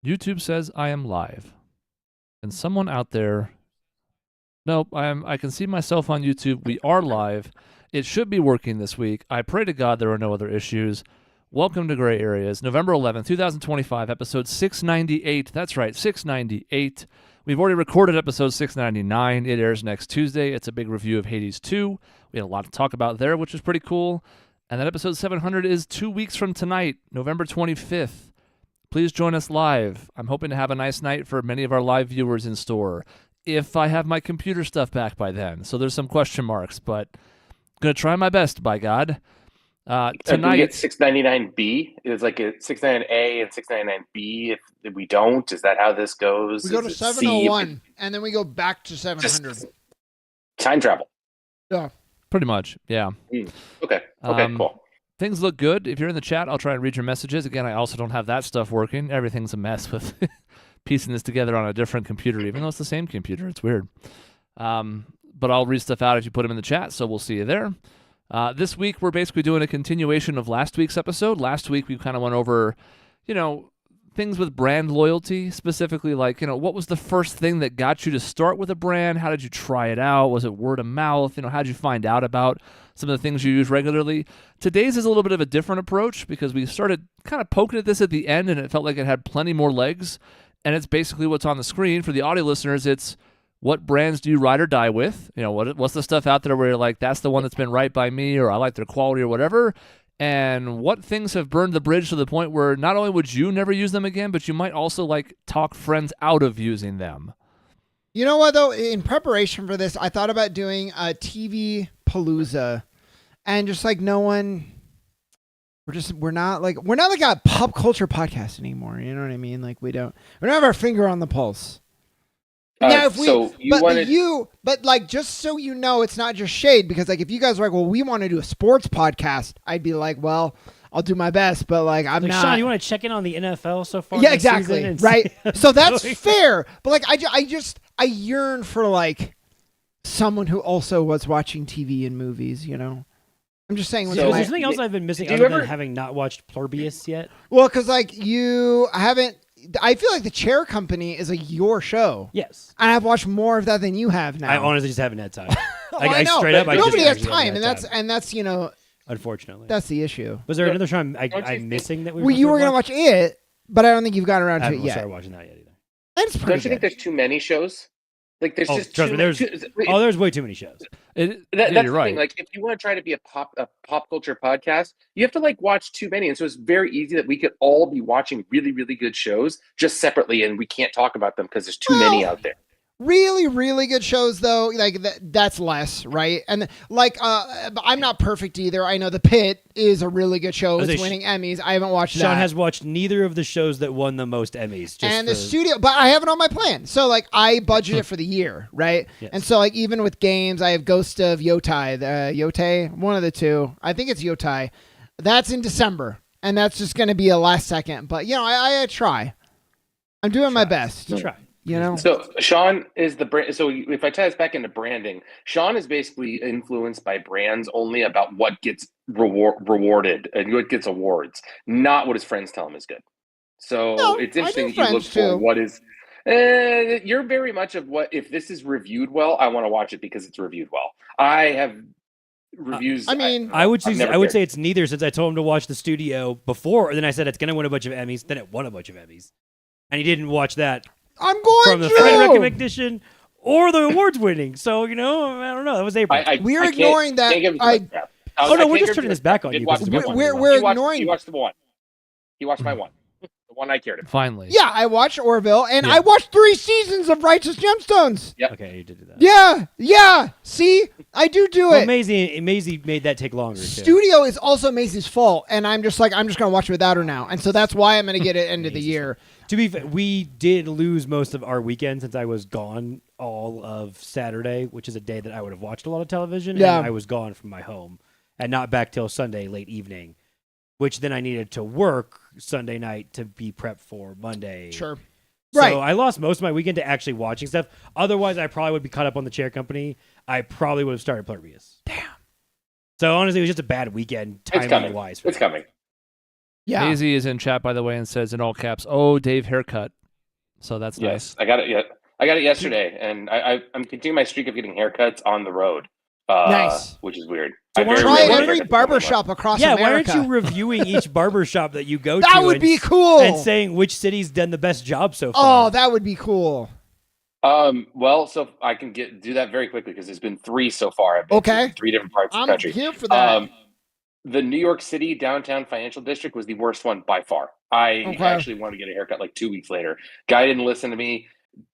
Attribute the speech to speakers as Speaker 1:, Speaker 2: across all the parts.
Speaker 1: YouTube says I am live. And someone out there... Nope, I can see myself on YouTube. We are live. It should be working this week. I pray to God there are no other issues. Welcome to Gray Areas, November 11th, 2025, episode 698. That's right, 698. We've already recorded episode 699. It airs next Tuesday. It's a big review of Hades 2. We had a lot to talk about there, which is pretty cool. And then episode 700 is 2 weeks from tonight, November 25th. Please join us live. I'm hoping to have a nice night for many of our live viewers in store, if I have my computer stuff back by then. So there's some question marks, but going to try my best, by God.
Speaker 2: Tonight, we get 699B. It's like a 699A and 699B. If we don't, is that how this goes?
Speaker 3: We go to 701, and then we go back to 700.
Speaker 2: Time travel.
Speaker 3: Yeah.
Speaker 1: Pretty much, yeah.
Speaker 2: Okay, cool.
Speaker 1: Things look good. If you're in the chat, I'll try and read your messages. Again, I also don't have that stuff working. Everything's a mess with piecing this together on a different computer, even though it's the same computer. It's weird. But I'll read stuff out if you put them in the chat, so we'll see you there. This week, we're basically doing a continuation of last week's episode. Last week, we kind of went over, things with brand loyalty, specifically like, what was the first thing that got you to start with a brand? How did you try it out? Was it word of mouth? How did you find out about some of the things you use regularly? Today's is a little bit of a different approach because we started kind of poking at this at the end and it felt like it had plenty more legs. And it's basically what's on the screen. For the audio listeners, it's what brands do you ride or die with? What's the stuff out there where you're like, that's the one that's been right by me, or I like their quality or whatever? And what things have burned the bridge to the point where not only would you never use them again, but you might also talk friends out of using them?
Speaker 3: You know what, though? In preparation for this, I thought about doing a TV palooza, and just like we're not like a pop culture podcast anymore. You know what I mean? Like we don't have our finger on the pulse. Now, if we, just so you know, it's not just shade, because like if you guys are like, well, we want to do a sports podcast, I'd be like, well, I'll do my best, but like I'm not.
Speaker 4: Sean, you want to check in on the NFL so far?
Speaker 3: Yeah, exactly. Right. So that's fair, but like I yearn for like someone who also was watching TV and movies. I'm just saying.
Speaker 4: Is there something else I've been missing other than having not watched Plurbius yet?
Speaker 3: Well, because like you haven't. I feel like the Chair Company is your show.
Speaker 4: Yes.
Speaker 3: And I've watched more of that than you have now.
Speaker 4: I honestly just haven't had time.
Speaker 3: I know.
Speaker 4: Straight up,
Speaker 3: nobody has time, and that's
Speaker 4: unfortunately,
Speaker 3: that's the issue.
Speaker 4: Was there another show I'm missing that we?
Speaker 3: Well, you were gonna watch it, but I don't think you've gotten around to it yet. I haven't
Speaker 4: started watching that yet either.
Speaker 3: It's pretty
Speaker 2: Don't you think there's too many shows? Like there's just
Speaker 4: trust me, there's way too many shows.
Speaker 2: That's
Speaker 1: you're right.
Speaker 2: Thing. Like if you want to try to be a pop culture podcast, you have to watch too many, and so it's very easy that we could all be watching really, really good shows just separately, and we can't talk about them because there's too many out there.
Speaker 3: Really, really good shows though, like that's less, right? And I'm not perfect either. I know The Pit is a really good show. It's winning Emmys. I haven't watched that.
Speaker 4: Sean has watched neither of the shows that won the most Emmys.
Speaker 3: The studio, but I have it on my plan. So I budget it for the year, right? Yes. And so even with games, I have Ghost of Yotai, Yotai, one of the two. I think it's Yotai. That's in December, and that's just going to be a last second. But I try. I'm doing my best.
Speaker 4: Try.
Speaker 2: So Sean is the brand. So if I tie this back into branding, Sean is basically influenced by brands only about what gets rewarded and what gets awards, not what his friends tell him is good. So it's interesting that you look for what is. You're very much of what, if this is reviewed well, I want to watch it because it's reviewed well. I have reviews.
Speaker 4: I would say it's neither, since I told him to watch The Studio before, and then I said it's going to win a bunch of Emmys. Then it won a bunch of Emmys, and he didn't watch that.
Speaker 3: I'm going
Speaker 4: from the friend recognition or the awards winning. So, I don't know. That was April.
Speaker 3: We're ignoring that.
Speaker 4: We're just turning this back on you.
Speaker 3: We're ignoring.
Speaker 2: He watched the one. He watched my one. The one I cared about.
Speaker 1: Finally.
Speaker 3: Yeah, I watched Orville, and I watched 3 seasons of Righteous Gemstones.
Speaker 2: Yep.
Speaker 4: Okay, you did do that.
Speaker 3: Yeah. See? I do it.
Speaker 4: Maisie made that take longer, too.
Speaker 3: Studio is also Maisie's fault, and I'm just going to watch it without her now. And so that's why I'm going to get it end of the year.
Speaker 4: To be fair, we did lose most of our weekend since I was gone all of Saturday, which is a day that I would have watched a lot of television.
Speaker 3: Yeah.
Speaker 4: And I was gone from my home and not back till Sunday late evening, which then I needed to work Sunday night to be prepped for Monday.
Speaker 3: Sure.
Speaker 4: So
Speaker 3: right.
Speaker 4: I lost most of my weekend to actually watching stuff. Otherwise, I probably would be caught up on the Chair Company. I probably would have started Plurbius.
Speaker 3: Damn.
Speaker 4: So honestly, it was just a bad weekend, timing-wise.
Speaker 2: It's coming.
Speaker 3: Yeah.
Speaker 1: Daisy is in chat, by the way, and says in all caps, "Oh, Dave haircut." So that's
Speaker 2: Yes,
Speaker 1: nice.
Speaker 2: I got it. Yeah, I got it yesterday, and I'm continuing my streak of getting haircuts on the road.
Speaker 3: Nice.
Speaker 2: Which is weird.
Speaker 4: So
Speaker 2: I very
Speaker 3: Try
Speaker 2: rarely get
Speaker 3: every
Speaker 2: haircuts on
Speaker 3: barbershop across
Speaker 4: Yeah,
Speaker 3: America.
Speaker 4: why aren't you reviewing each barbershop that you go to?
Speaker 3: That would be cool.
Speaker 4: And saying which city's done the best job so far.
Speaker 3: Oh, that would be cool.
Speaker 2: Well, so I can do that very quickly because there's been 3 so far. I've been to 3 different parts of the
Speaker 3: I'm
Speaker 2: country.
Speaker 3: here for that.
Speaker 2: The New York City downtown financial district was the worst one by far. I actually wanted to get a haircut like 2 weeks later. Guy didn't listen to me,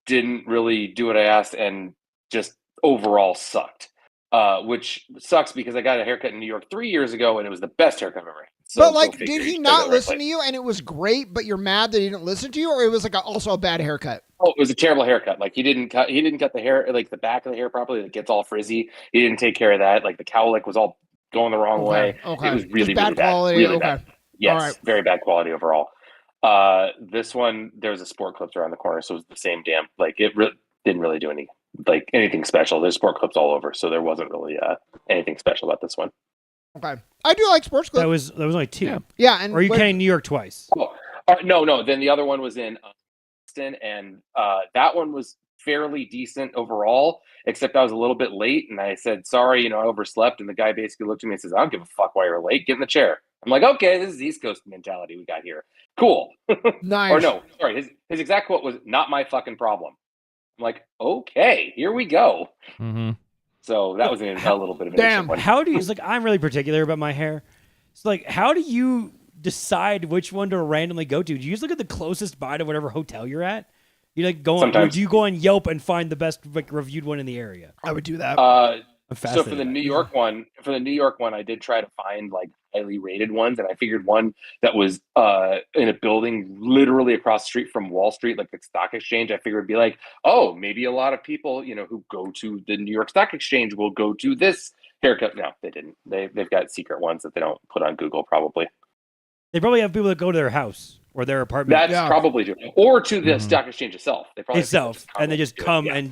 Speaker 2: didn't really do what I asked, and just overall sucked. Which sucks because I got a haircut in New York 3 years ago, and it was the best haircut I've ever had. So
Speaker 3: but like,
Speaker 2: go figure,
Speaker 3: did he
Speaker 2: you
Speaker 3: not
Speaker 2: go to the right
Speaker 3: listen to
Speaker 2: place.
Speaker 3: you and it was great, but you're mad that he didn't listen to you, or it was like also a bad haircut?
Speaker 2: Oh, it was a terrible haircut. Like he didn't cut the hair, like the back of the hair properly. It gets all frizzy. He didn't take care of that. Like the cowlick was all going the wrong way.
Speaker 3: Okay.
Speaker 2: It was really,
Speaker 3: Just bad
Speaker 2: really bad.
Speaker 3: quality.
Speaker 2: Really
Speaker 3: Okay.
Speaker 2: bad. Yes,
Speaker 3: All right.
Speaker 2: very bad quality overall. This one, there was a sport clips around the corner, so it was the same damn. Like it didn't really do anything special. There's sport clips all over, so there wasn't really anything special about this one.
Speaker 3: Okay. I do like sports clips.
Speaker 4: That was only 2.
Speaker 3: Yeah. And
Speaker 4: Or are you counting New York twice?
Speaker 2: Oh, no. Then the other one was in Boston, and that one was fairly decent overall, except I was a little bit late, and I said, sorry, I overslept, and the guy basically looked at me and says, I don't give a fuck why you're late. Get in the chair. I'm like, okay, this is East Coast mentality we got here. Cool.
Speaker 3: Nice.
Speaker 2: Or no, sorry, his exact quote was, not my fucking problem. I'm like, okay, here we go.
Speaker 1: Mm-hmm.
Speaker 2: So that was a little bit of an
Speaker 3: Damn.
Speaker 2: interesting one.
Speaker 4: How do you, it's like, I'm really particular about my hair. It's like, how do you decide which one to randomly go to? Do you just look at the closest by to whatever hotel you're at? You like go on, or
Speaker 2: Sometimes.
Speaker 4: do you go on Yelp and find the best like reviewed one in the area?
Speaker 3: I would do that.
Speaker 4: I'm
Speaker 2: So
Speaker 4: fascinated
Speaker 2: for the
Speaker 4: by
Speaker 2: New
Speaker 4: it.
Speaker 2: York one, I did try to find like highly rated ones, and I figured one that was in a building literally across the street from Wall Street, like the stock exchange. I figured it'd be like, oh, maybe a lot of people, who go to the New York Stock Exchange will go to this haircut. No, they didn't. They've got secret ones that they don't put on Google, probably.
Speaker 4: They probably have people that go to their house or their apartment
Speaker 2: That's probably true. Or to the
Speaker 1: Mhm.
Speaker 2: stock exchange itself. They probably have people
Speaker 4: itself,
Speaker 2: just come
Speaker 4: and they just
Speaker 2: do it.
Speaker 4: come
Speaker 2: Yeah.
Speaker 4: and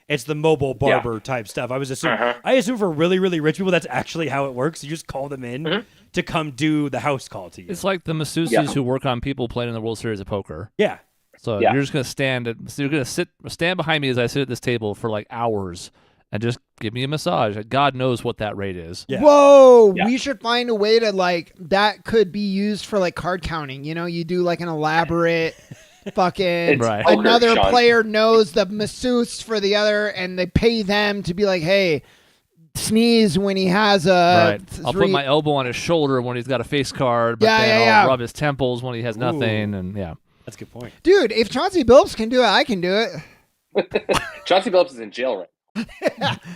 Speaker 4: it's the mobile barber type stuff. I
Speaker 2: Uh-huh.
Speaker 4: assume for really, really rich people, that's actually how it works. You just call them in
Speaker 2: Mhm.
Speaker 4: to come do the house call to you.
Speaker 1: It's like the masseuses
Speaker 2: Yeah.
Speaker 1: who work on people playing in the World Series of Poker.
Speaker 4: Yeah.
Speaker 1: So
Speaker 2: Yeah.
Speaker 1: you're just gonna stand behind me as I sit at this table for like hours and just give me a massage. God knows what that rate is.
Speaker 4: Yeah.
Speaker 3: Whoa,
Speaker 2: Yeah.
Speaker 3: we should find a way to that could be used for like card counting. You do like an elaborate fucking
Speaker 2: It's
Speaker 1: Right.
Speaker 2: poker,
Speaker 3: another
Speaker 2: Sean.
Speaker 3: player knows the masseuse for the other, and they pay them to be like, hey, sneeze when he has a
Speaker 1: Right. I'll put my elbow on his shoulder when he's got a face card, but
Speaker 3: Yeah,
Speaker 1: then
Speaker 3: yeah,
Speaker 1: I'll
Speaker 3: yeah.
Speaker 1: rub his temples when he has nothing. And yeah.
Speaker 4: That's a good point.
Speaker 3: Dude, if Chauncey Billups can do it, I can do it.
Speaker 2: Chauncey Billups is in jail right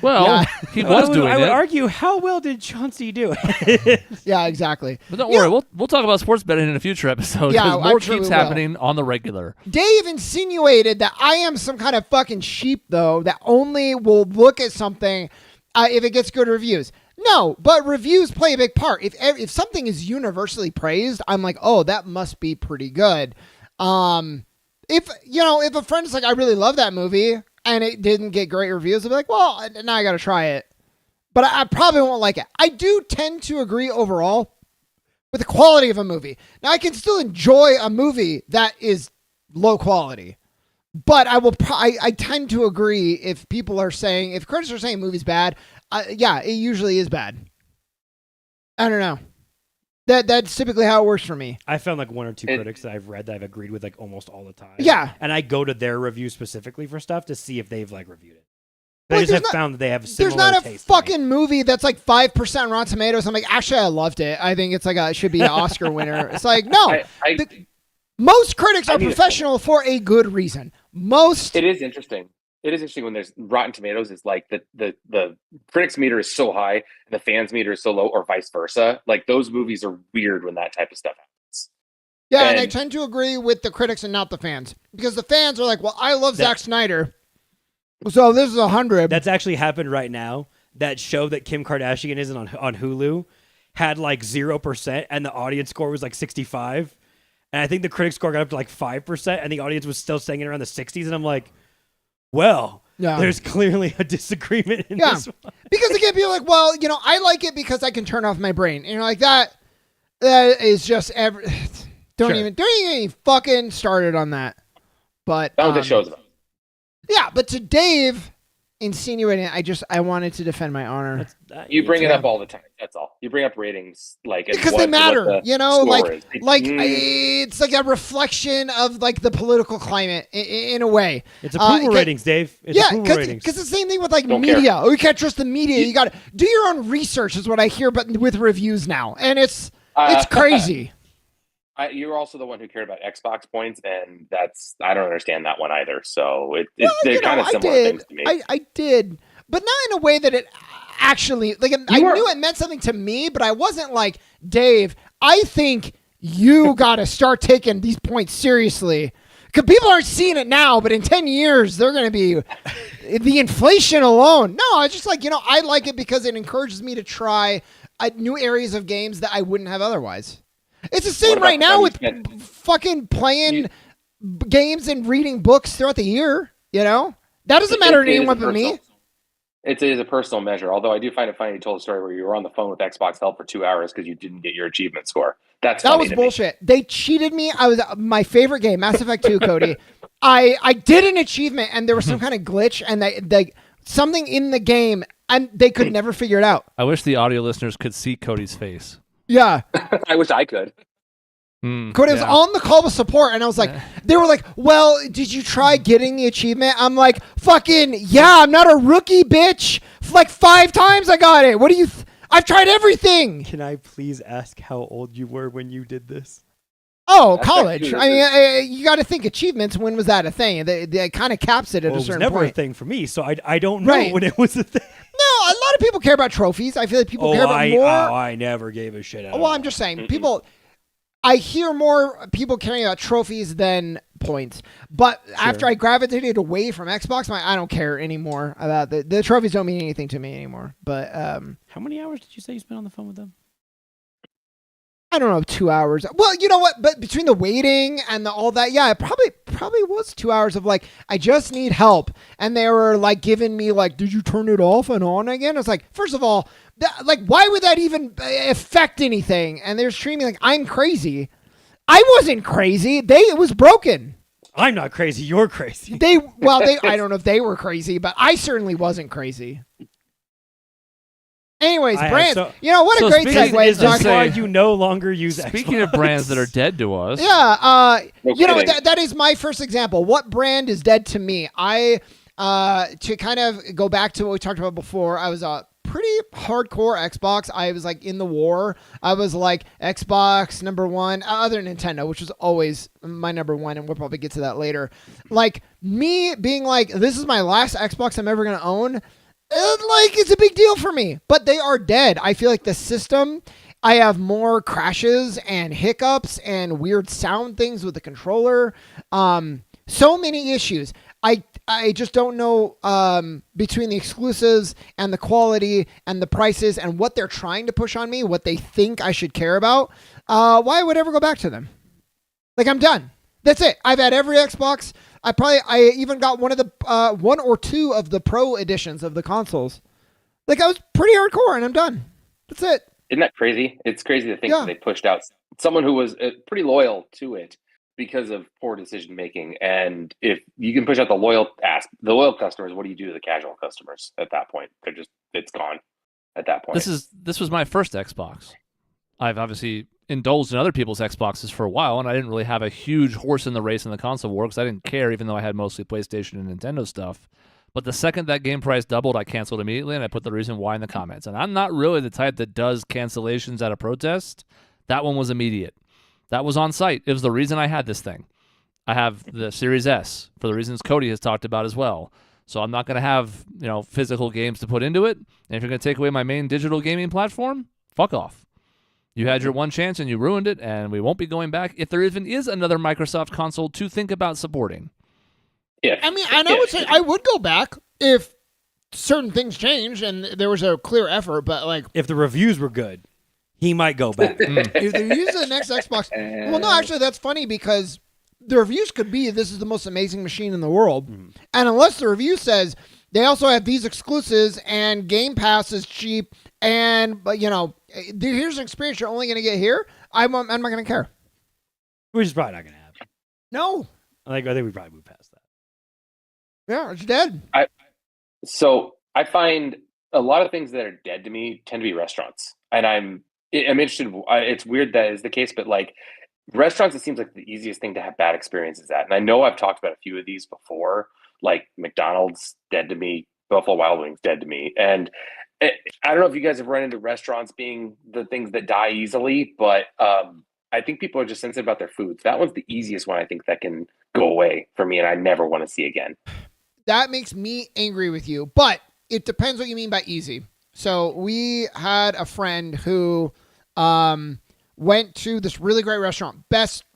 Speaker 1: Well,
Speaker 3: Yeah.
Speaker 1: he was doing
Speaker 4: I would
Speaker 1: it.
Speaker 4: argue, how well did Chauncey do it?
Speaker 3: Yeah, exactly.
Speaker 1: But don't worry, we'll talk about sports betting in a future episode.
Speaker 3: Yeah,
Speaker 1: 'cause
Speaker 3: I'm
Speaker 1: more
Speaker 3: sure we
Speaker 1: keeps
Speaker 3: will.
Speaker 1: happening on the regular.
Speaker 3: Dave insinuated that I am some kind of fucking sheep, though, that only will look at something if it gets good reviews. No, but reviews play a big part. If something is universally praised, I'm like, oh, that must be pretty good. If a friend's like, I really love that movie, and it didn't get great reviews, I'll be like, well, now I got to try it. But I probably won't like it. I do tend to agree overall with the quality of a movie. Now, I can still enjoy a movie that is low quality, but I tend to agree if critics are saying a movie's bad, yeah, it usually is bad. I don't know. That's typically how it works for me.
Speaker 4: I found like one or two critics that I've read that I've agreed with like almost all the time.
Speaker 3: Yeah.
Speaker 4: And I go to their review specifically for stuff to see if they've like reviewed it.
Speaker 3: Well,
Speaker 4: I just
Speaker 3: there's
Speaker 4: have found that they have a similar
Speaker 3: There's not a
Speaker 4: taste to me.
Speaker 3: fucking movie that's like 5% Rotten Tomatoes. I'm like, actually, I loved it. I think it's like it should be an Oscar winner. It's like, no. Most critics are professional for a good reason.
Speaker 2: It is interesting. It is interesting when there's Rotten Tomatoes is like the critics meter is so high and the fans meter is so low, or vice versa. Like those movies are weird when that type of stuff happens.
Speaker 3: Yeah, and I tend to agree with the critics and not the fans, because the fans are like, well, I love Zack Snyder, so this is 100.
Speaker 4: That's actually happened right now. That show that Kim Kardashian is on Hulu had like 0%, and the audience score was like 65. And I think the critic score got up to like 5%, and the audience was still staying around the 60s. And I'm like, well, there's clearly a disagreement in this one.
Speaker 3: Because again, people are like, well, I like it because I can turn off my brain. And you're like, that That is just don't
Speaker 1: Sure.
Speaker 3: even fucking started on that. But
Speaker 2: That's what this show's about.
Speaker 3: yeah, but to Dave insinuating, I wanted to defend my honor.
Speaker 2: You bring it
Speaker 3: yeah.
Speaker 2: up all the time. That's all. You bring up ratings like and
Speaker 3: Because
Speaker 2: what,
Speaker 3: they matter,
Speaker 2: what the
Speaker 3: you know,
Speaker 2: score is.
Speaker 3: it's like a reflection of like the political climate in a way.
Speaker 4: It's approval ratings, Dave. It's approval ratings.
Speaker 3: Because the same thing with like
Speaker 2: Don't
Speaker 3: media.
Speaker 2: care.
Speaker 3: Oh, you can't trust the media. You got to do your own research, is what I hear, but with reviews now, and it's crazy.
Speaker 2: You're also the one who cared about Xbox points, and I don't understand that one either. So they're
Speaker 3: You
Speaker 2: kind
Speaker 3: know,
Speaker 2: of similar things to me.
Speaker 3: I did, but not in a way that it actually like. I knew it meant something to me, but I wasn't like, Dave, I think you got to start taking these points seriously. Because people aren't seeing it now, but in 10 years, they're going to be the inflation alone. No, it's just like, I like it because it encourages me to try new areas of games that I wouldn't have otherwise. It's the same right now with fucking playing games and reading books throughout the year, That doesn't matter to anyone but me.
Speaker 2: It is a personal measure, although I do find it funny you told a story where you were on the phone with Xbox Help for 2 hours because you didn't get your achievement score. That
Speaker 3: was bullshit. They cheated me. I was my favorite game, Mass Effect 2, Cody. I did an achievement and there was some kind of glitch and they something in the game and they could never figure it out.
Speaker 1: I wish the audio listeners could see Cody's face.
Speaker 3: Yeah.
Speaker 2: I wish I could.
Speaker 3: Cody was on the call with support, and I was like, they were like, well, did you try getting the achievement? I'm like, fucking, yeah, I'm not a rookie, bitch. Like 5 times I got it. What do you, I've tried everything.
Speaker 4: Can I please ask how old you were when you did this?
Speaker 3: Oh, college. I mean, you got to think achievements. When was that a thing? They kind of caps it at a certain point.
Speaker 4: It was never a thing for me, so I don't know when it was a thing.
Speaker 3: No, a lot of people care about trophies. I feel like people care about more.
Speaker 4: I never gave a shit out.
Speaker 3: Well, I'm just saying, I hear more people caring about trophies than points. But after I gravitated away from Xbox, I don't care anymore about the trophies. Don't mean anything to me anymore. But
Speaker 4: how many hours did you say you spent on the phone with them?
Speaker 3: I don't know, 2 hours. Well, you know what? But between the waiting and all that, yeah, it probably was 2 hours of like, I just need help. And they were like giving me like, did you turn it off and on again? I was like, first of all, why would that even affect anything? And they're streaming like I'm crazy. I wasn't crazy. It was broken.
Speaker 4: I'm not crazy. You're crazy.
Speaker 3: I don't know if they were crazy, but I certainly wasn't crazy. Anyways, brands. What a great segue.
Speaker 4: Is this why you no longer use Xbox?
Speaker 1: Speaking of brands that are dead to us.
Speaker 3: Yeah. That is my first example. What brand is dead to me? To kind of go back to what we talked about before, I was pretty hardcore Xbox. I was like in the war. I was like Xbox number one, other than Nintendo, which was always my number one, and we'll probably get to that later. Like me being like, this is my last Xbox I'm ever going to own. It's a big deal for me, but they are dead. I feel like the system, I have more crashes and hiccups and weird sound things with the controller. So many issues. I just don't know between the exclusives and the quality and the prices and what they're trying to push on me, what they think I should care about. Why would I ever go back to them? Like, I'm done. That's it. I've had every Xbox. I even got one or two of the pro editions of the consoles. Like, I was pretty hardcore and I'm done. That's it.
Speaker 2: Isn't that crazy? It's crazy to think that they pushed out someone who was pretty loyal to it because of poor decision making. And if you can push out the loyal customers, what do you do to the casual customers at that point? It's gone at that point.
Speaker 1: This was my first Xbox. I've obviously indulged in other people's Xboxes for a while, and I didn't really have a huge horse in the race in the console war because I didn't care, even though I had mostly PlayStation and Nintendo stuff. But the second that game price doubled, I canceled immediately, and I put the reason why in the comments. And I'm not really the type that does cancellations at a protest. That one was immediate. That was on site. It was the reason I had this thing. I have the Series S for the reasons Cody has talked about as well. So I'm not going to have physical games to put into it. And if you're going to take away my main digital gaming platform, fuck off. You had your one chance and you ruined it, and we won't be going back if there even is another Microsoft console to think about supporting.
Speaker 2: Yeah.
Speaker 3: I mean, and I would say I would go back if certain things changed and there was a clear effort, but like
Speaker 4: if the reviews were good, he might go back.
Speaker 3: If they're using the next Xbox, well, no, actually, that's funny because the reviews could be this is the most amazing machine in the world, and unless the review says they also have these exclusives and Game Pass is cheap, and here's an experience you're only going to get here. I'm not going to care.
Speaker 4: Which is probably not going to happen.
Speaker 3: No.
Speaker 4: I think we probably move past that.
Speaker 3: Yeah, it's dead.
Speaker 2: So I find a lot of things that are dead to me tend to be restaurants, and I'm interested. It's weird that is the case, but like restaurants, it seems like the easiest thing to have bad experiences at. And I know I've talked about a few of these before, like McDonald's dead to me, Buffalo Wild Wings dead to me, and I don't know if you guys have run into restaurants being the things that die easily, but I think people are just sensitive about their foods. That one's the easiest one I think that can go away for me, and I never want to see again.
Speaker 3: That makes me angry with you, but it depends what you mean by easy. So we had a friend who went to this really great restaurant,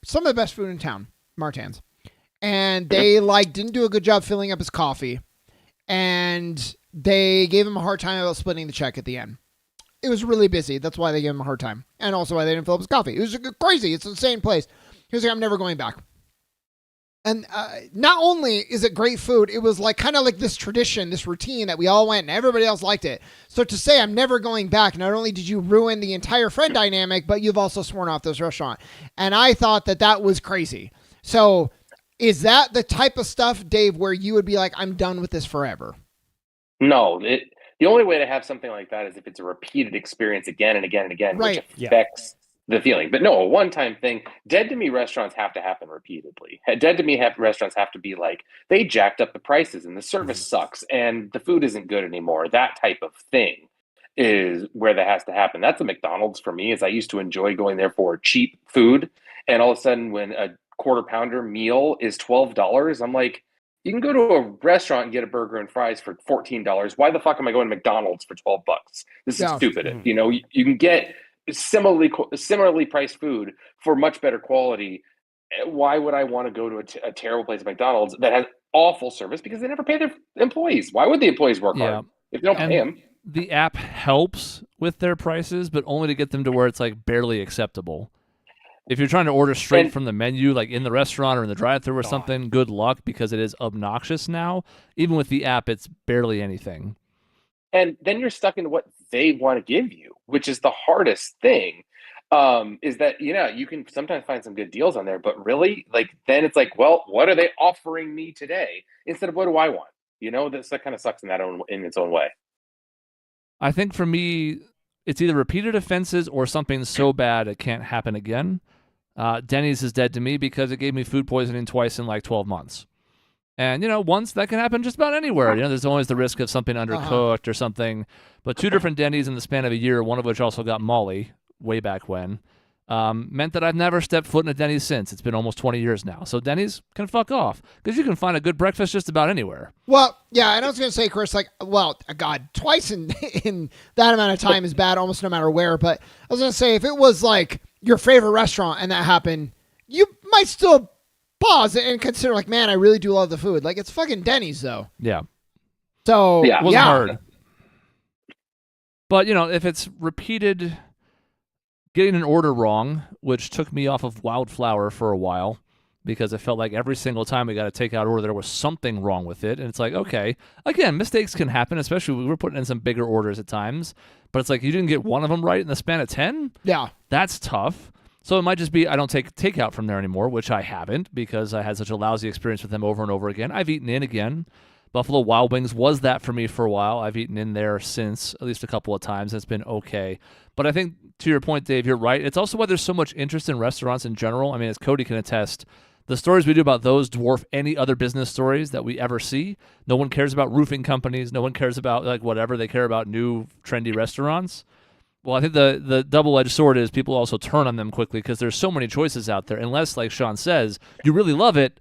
Speaker 3: some of the best food in town, Martin's, and they didn't do a good job filling up his coffee, and they gave him a hard time about splitting the check at the end. It was really busy. That's why they gave him a hard time, and also why they didn't fill up his coffee. It was crazy. It's an insane place. He was like, I'm never going back. And not only is it great food, it was like kind of like this tradition, this routine that we all went and everybody else liked it. So to say I'm never going back, not only did you ruin the entire friend dynamic, but you've also sworn off this restaurant. And I thought that was crazy. So is that the type of stuff, Dave, where you would be like, I'm done with this forever?
Speaker 2: No, the only way to have something like that is if it's a repeated experience again and again and again,
Speaker 3: right,
Speaker 2: which affects the feeling. But no, a one-time thing. Dead to me restaurants have to happen repeatedly. Dead to me restaurants have to be like, they jacked up the prices and the service sucks and the food isn't good anymore. That type of thing is where that has to happen. That's a McDonald's for me, is I used to enjoy going there for cheap food. And all of a sudden when a quarter pounder meal is $12, I'm like, you can go to a restaurant and get a burger and fries for $14. Why the fuck am I going to McDonald's for $12? This is stupid. You know, you can get similarly priced food for much better quality. Why would I want to go to a terrible place like McDonald's that has awful service because they never pay their employees? Why would the employees work hard if they don't pay them?
Speaker 1: The app helps with their prices, but only to get them to where it's like barely acceptable. If you're trying to order straight from the menu, like in the restaurant or in the drive-thru or something, good luck, because it is obnoxious now. Even with the app, it's barely anything.
Speaker 2: And then you're stuck in what they want to give you, which is the hardest thing, is that, you can sometimes find some good deals on there, but really, like, then it's like, well, what are they offering me today instead of what do I want? That kind of sucks in its own way.
Speaker 1: I think for me, it's either repeated offenses or something so bad it can't happen again. Denny's is dead to me because it gave me food poisoning twice in like 12 months. And, once that can happen just about anywhere. There's always the risk of something undercooked or something. But 2 different Denny's in the span of a year, one of which also got Molly way back when, meant that I've never stepped foot in a Denny's since. It's been almost 20 years now. So Denny's can fuck off because you can find a good breakfast just about anywhere.
Speaker 3: Well, yeah, and I was going to say, Chris, God, twice in that amount of time is bad almost no matter where. But I was going to say, if it was like your favorite restaurant and that happened, you might still pause and consider, like, man, I really do love the food. Like, it's fucking Denny's, though.
Speaker 1: Yeah.
Speaker 3: So,
Speaker 1: it wasn't hard. But, if it's repeated getting an order wrong, which took me off of Wildflower for a while because it felt like every single time we got a takeout order, there was something wrong with it. And it's like, okay, again, mistakes can happen, especially we were putting in some bigger orders at times. But it's like, you didn't get one of them right in the span of 10?
Speaker 3: Yeah.
Speaker 1: That's tough. So it might just be I don't take takeout from there anymore, which I haven't because I had such a lousy experience with them over and over again. I've eaten in again. Buffalo Wild Wings was that for me for a while. I've eaten in there since at least a couple of times. It's been okay. But I think to your point, Dave, you're right. It's also why there's so much interest in restaurants in general. I mean, as Cody can attest, the stories we do about those dwarf any other business stories that we ever see. No one cares about roofing companies. No one cares about like whatever. They care about new trendy restaurants. Well, I think the double-edged sword is people also turn on them quickly because there's so many choices out there. Unless, like Sean says, you really love it,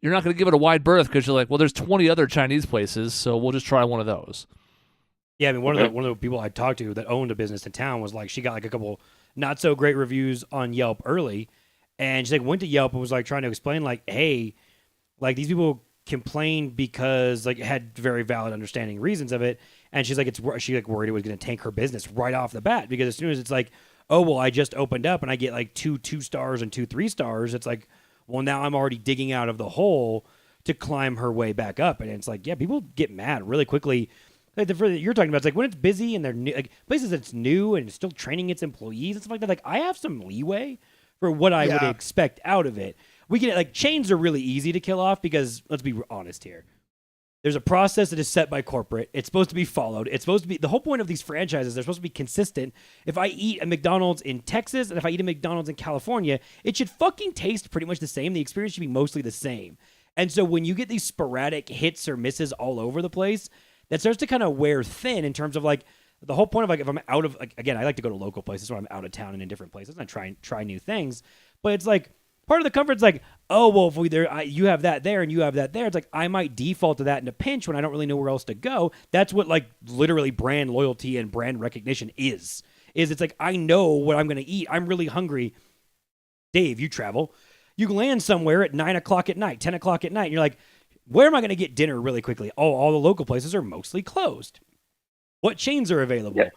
Speaker 1: you're not going to give it a wide berth because you're like, well, there's 20 other Chinese places, so we'll just try one of those.
Speaker 4: Yeah, I mean, one of the people I talked to that owned a business in town was like, she got like a couple not so great reviews on Yelp early, and she like went to Yelp and was like trying to explain like, hey, like these people complained because like had very valid understanding reasons of it. And she's like, she like worried it was going to tank her business right off the bat because as soon as it's like, oh, well, I just opened up and I get like 2 stars and 2 3 stars. It's like, well, now I'm already digging out of the hole to climb her way back up. And it's like, yeah, people get mad really quickly. Like you're talking about, it's like when it's busy and they're new, like places that's new and still training its employees and stuff like that. Like I have some leeway for what I would expect out of it. We can like chains are really easy to kill off because let's be honest here. There's a process that is set by corporate. It's supposed to be followed. It's supposed to be the whole point of these franchises. They're supposed to be consistent. If I eat a McDonald's in Texas and if I eat a McDonald's in California, it should fucking taste pretty much the same. The experience should be mostly the same. And so when you get these sporadic hits or misses all over the place, that starts to kind of wear thin in terms of like the whole point of like if I'm out of like again, I like to go to local places when I'm out of town and in different places and I try new things. But it's like part of the comfort's like, oh, well, if you have that there and you have that there, it's like I might default to that in a pinch when I don't really know where else to go. That's what like literally brand loyalty and brand recognition is it's like I know what I'm going to eat. I'm really hungry. Dave, you travel. You land somewhere at 9 o'clock at night, 10 o'clock at night, and you're like, where am I going to get dinner really quickly? Oh, all the local places are mostly closed. What chains are available? Yeah.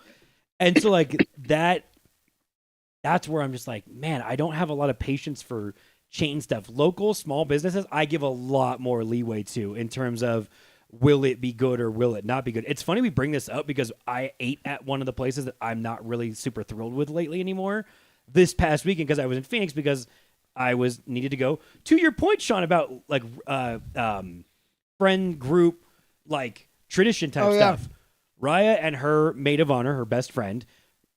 Speaker 4: And so like that's where I'm just like, man, I don't have a lot of patience for chain stuff. Local, small businesses, I give a lot more leeway to in terms of will it be good or will it not be good. It's funny we bring this up because I ate at one of the places that I'm not really super thrilled with lately anymore this past weekend because I was in Phoenix because I needed to go. To your point, Sean, about like friend group, like tradition type stuff. Raya and her maid of honor, her best friend,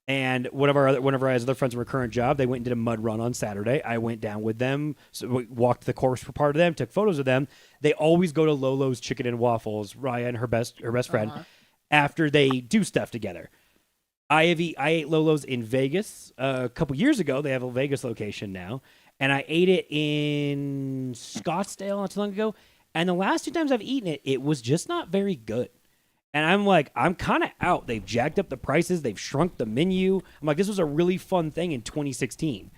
Speaker 4: and one of our other friends from her current job, they went and did a mud run on Saturday. I went down with them, so we walked the course for part of them, took photos of them. They always go to Lolo's Chicken and Waffles, Raya and her best friend, after they do stuff together. I ate Lolo's in Vegas a couple years ago. They have a Vegas location now, and I ate it in Scottsdale not too long ago. And the last 2 times I've eaten it, it was just not very good. And I'm like, I'm kind of out. They've jacked up the prices. They've shrunk the menu. I'm like, this was a really fun thing in 2016.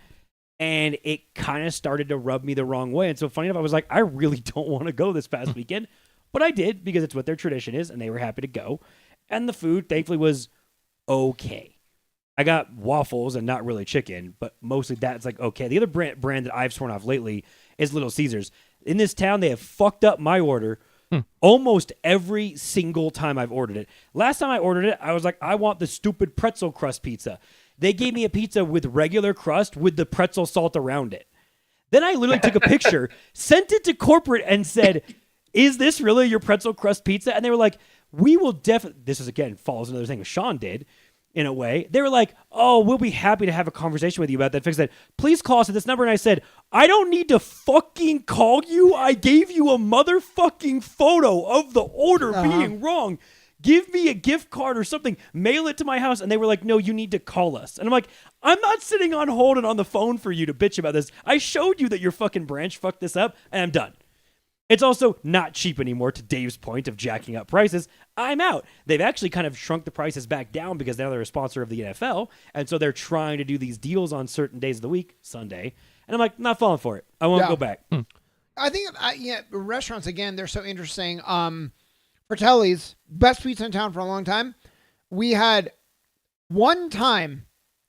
Speaker 4: And it kind of started to rub me the wrong way. And so funny enough, I was like, I really don't want to go this past weekend. But I did because it's what their tradition is. And they were happy to go. And the food, thankfully, was okay. I got waffles and not really chicken. But mostly that's like okay. The other brand that I've sworn off lately is Little Caesars. In this town, they have fucked up my order almost every single time I've ordered it. Last time I ordered it, I was like, I want the stupid pretzel crust pizza. They gave me a pizza with regular crust with the pretzel salt around it. Then I literally took a picture, sent it to corporate and said, is this really your pretzel crust pizza? And they were like, we will definitely, this is again, follows another thing Sean did in a way. They were like, oh, we'll be happy to have a conversation with you about that. Fix that. Please call us at this number. And I said, I don't need to fucking call you. I gave you a motherfucking photo of the order being wrong. Give me a gift card or something. Mail it to my house. And they were like, no, you need to call us. And I'm like, I'm not sitting on hold and on the phone for you to bitch about this. I showed you that your fucking branch fucked this up and I'm done. It's also not cheap anymore, to Dave's point of jacking up prices. I'm out. They've actually kind of shrunk the prices back down because now they're a sponsor of the NFL, and so they're trying to do these deals on certain days of the week, Sunday, and I'm like, not falling for it. I won't go back.
Speaker 3: I think, restaurants, again, they're so interesting. Fratelli's, best pizza in town for a long time. We had one time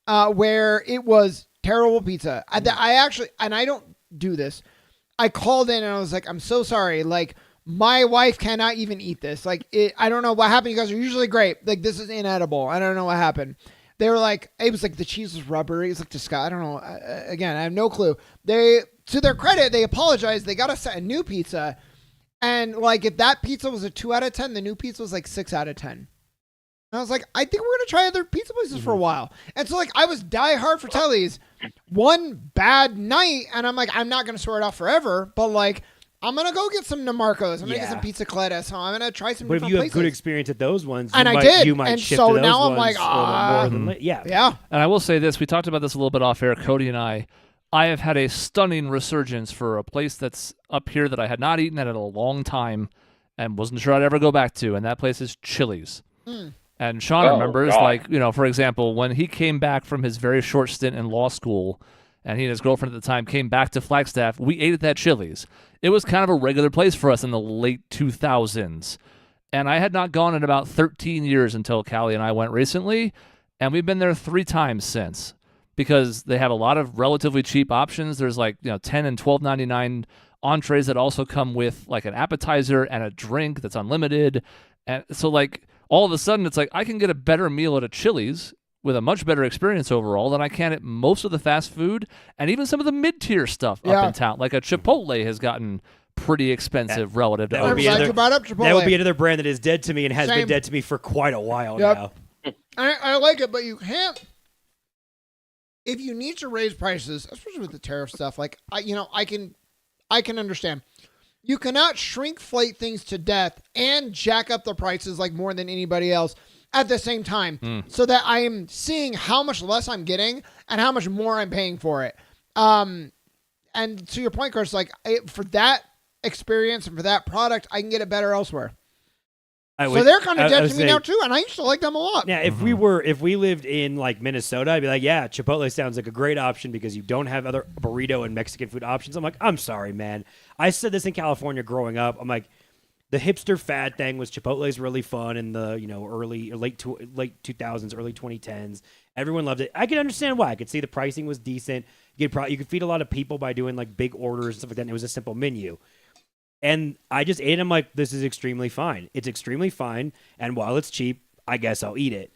Speaker 3: where it was terrible pizza. I actually, and I don't do this, I called in and I was like, I'm so sorry. Like, my wife cannot even eat this. Like, I don't know what happened. You guys are usually great. Like, this is inedible. I don't know what happened. They were like, it was like the cheese was rubbery. It's like disgusting. I don't know. Again, I have no clue. They, to their credit, they apologized. They got us a new pizza. And like, if that pizza was a 2 out of 10, the new pizza was like 6 out of 10. And I was like, I think we're going to try other pizza places for a while. And so like, I was diehard for Telly's. One bad night, and I'm like, I'm not going to swear it off forever, but like, I'm going to go get some Namarcos. I'm going to get some pizza coletta. So I'm going to try some different places. But if you have
Speaker 4: good experience at those ones,
Speaker 3: and I did.
Speaker 4: You might
Speaker 3: and
Speaker 4: shift
Speaker 3: so
Speaker 4: to those
Speaker 3: now I'm
Speaker 4: ones
Speaker 3: like,
Speaker 4: more than
Speaker 3: yeah.
Speaker 1: And I will say this, we talked about this a little bit off air, Cody and I have had a stunning resurgence for a place that's up here that I had not eaten at in a long time and wasn't sure I'd ever go back to, and that place is Chili's. And Sean remembers, like, you know, for example, when he came back from his very short stint in law school, and he and his girlfriend at the time came back to Flagstaff, we ate at that Chili's. It was kind of a regular place for us in the late 2000s. And I had not gone in about 13 years until Callie and I went recently, and we've been there 3 times since because they have a lot of relatively cheap options. There's like, you know, $10 and $12.99 entrees that also come with like an appetizer and a drink that's unlimited. And so like all of a sudden it's like I can get a better meal at a Chili's with a much better experience overall than I can at most of the fast food and even some of the mid-tier stuff up in town. Like a Chipotle has gotten pretty expensive relative to
Speaker 4: that would
Speaker 1: others.
Speaker 4: be another,
Speaker 3: Chipotle.
Speaker 4: That would be another brand that is dead to me and has been dead to me for quite a while now.
Speaker 3: I like it, but you can't. If you need to raise prices, especially with the tariff stuff, like I can understand. You cannot shrinkflate things to death and jack up the prices like more than anybody else at the same time, so that I am seeing how much less I'm getting and how much more I'm paying for it. And to your point, Chris, like for that experience and for that product, I can get it better elsewhere. So they're kind of dead to me now too, and I used to like them a lot.
Speaker 4: Yeah, if we lived in like Minnesota, I'd be like, yeah, Chipotle sounds like a great option because you don't have other burrito and Mexican food options. I'm like, I'm sorry, man. I said this in California growing up. I'm like, the hipster fad thing was Chipotle's really late 2000s, early 2010s. Everyone loved it. I could understand why. I could see the pricing was decent. You could feed a lot of people by doing like big orders and stuff like that. And it was a simple menu. And I just ate it. I'm like, this is extremely fine. It's extremely fine. And while it's cheap, I guess I'll eat it.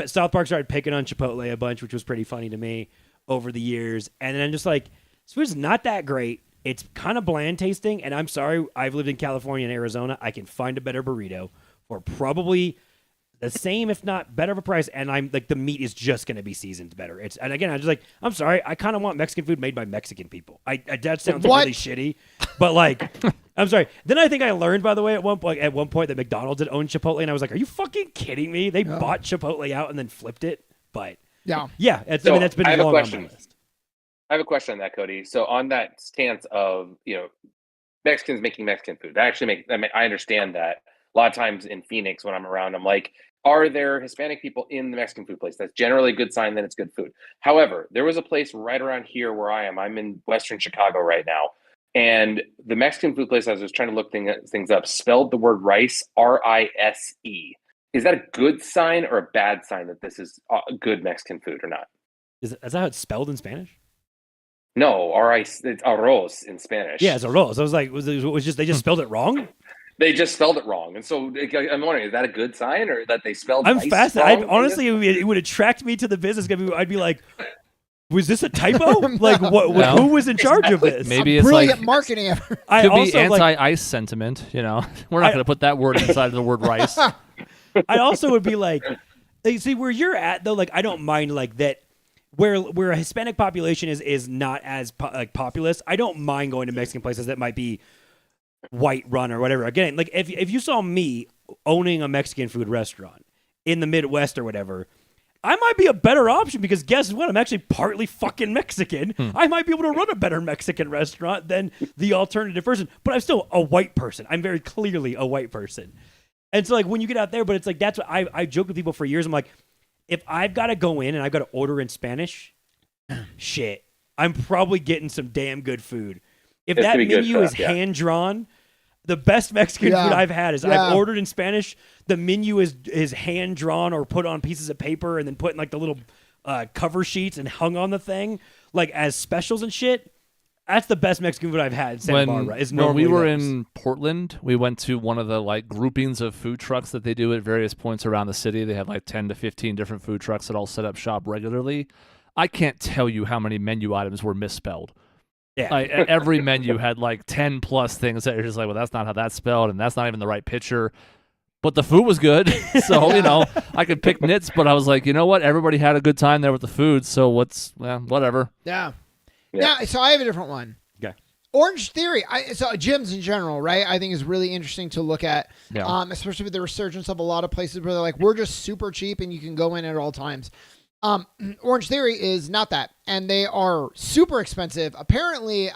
Speaker 4: South Park started picking on Chipotle a bunch, which was pretty funny to me over the years. And then I'm just like, this food's not that great. It's kind of bland tasting. And I'm sorry, I've lived in California and Arizona. I can find a better burrito for probably the same, if not better of a price. And I'm like, the meat is just going to be seasoned better. And again, I'm just like, I'm sorry. I kind of want Mexican food made by Mexican people. That sounds really shitty, but like, I'm sorry. Then I think I learned, by the way, at one point that McDonald's had owned Chipotle. And I was like, are you fucking kidding me? They bought Chipotle out and then flipped it. But yeah, that's been long on my list.
Speaker 2: I have a question on that, Cody. So on that stance of, Mexicans making Mexican food, I understand that. A lot of times in Phoenix when I'm around, I'm like, are there Hispanic people in the Mexican food place? That's generally a good sign that it's good food. However, there was a place right around here where I am. I'm in Western Chicago right now. And the Mexican food place, I was just trying to look things up, spelled the word rice, R-I-S-E. Is that a good sign or a bad sign that this is good Mexican food or not?
Speaker 4: Is that how it's spelled in Spanish?
Speaker 2: No, it's arroz in Spanish.
Speaker 4: Yeah, it's arroz. I was like, they just spelled it wrong?
Speaker 2: They just spelled it wrong. And so I'm wondering, is that a good sign or that they spelled
Speaker 4: I'm
Speaker 2: rice
Speaker 4: fascinated.
Speaker 2: wrong?
Speaker 4: Honestly, it would attract me to the business. I'd be like, was this a typo? Like, who was in charge of this?
Speaker 1: Maybe it's
Speaker 3: brilliant
Speaker 1: like
Speaker 3: marketing effort.
Speaker 1: Could be anti-ice sentiment. We're not going to put that word inside of the word rice.
Speaker 4: I also would be like, see where you're at though. Like, I don't mind like that. Where a Hispanic population is not as populous, I don't mind going to Mexican places that might be white run or whatever. Again, like if you saw me owning a Mexican food restaurant in the Midwest or whatever, I might be a better option because guess what? I'm actually partly fucking Mexican. I might be able to run a better Mexican restaurant than the alternative person, but I'm still a white person. I'm very clearly a white person. And so like when you get out there, but it's like, that's what I joke with people for years. I'm like, if I've got to go in and I've got to order in Spanish, shit, I'm probably getting some damn good food. If that menu is hand-drawn, the best Mexican food I've had is I've ordered in Spanish. The menu is hand-drawn or put on pieces of paper and then put in like the little cover sheets and hung on the thing, like as specials and shit. That's the best Mexican food I've had in Santa Barbara.
Speaker 1: When we were in Portland, we went to one of the like groupings of food trucks that they do at various points around the city. They have like 10 to 15 different food trucks that all set up shop regularly. I can't tell you how many menu items were misspelled. Yeah, every menu had like 10 plus things that you're just like, well, that's not how that's spelled, and that's not even the right picture. But the food was good, so I could pick nits. But I was like, you know what? Everybody had a good time there with the food, so whatever.
Speaker 3: Yeah. So I have a different one.
Speaker 4: Okay.
Speaker 3: Orange Theory. So gyms in general, right? I think is really interesting to look at, especially with the resurgence of a lot of places where they're like, we're just super cheap and you can go in at all times. Orange Theory is not that, and they are super expensive. Apparently,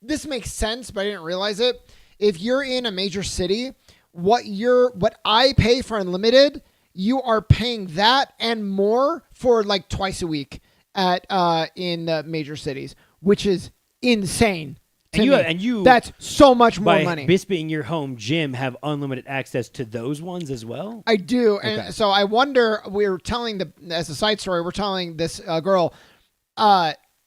Speaker 3: this makes sense, but I didn't realize it. If you're in a major city, what I pay for unlimited, you are paying that and more for like twice a week in major cities, which is insane. And you that's so much more money.
Speaker 4: This being your home gym, have unlimited access to those ones as well?
Speaker 3: I do. Okay. And so I wonder, as a side story, we're telling this girl,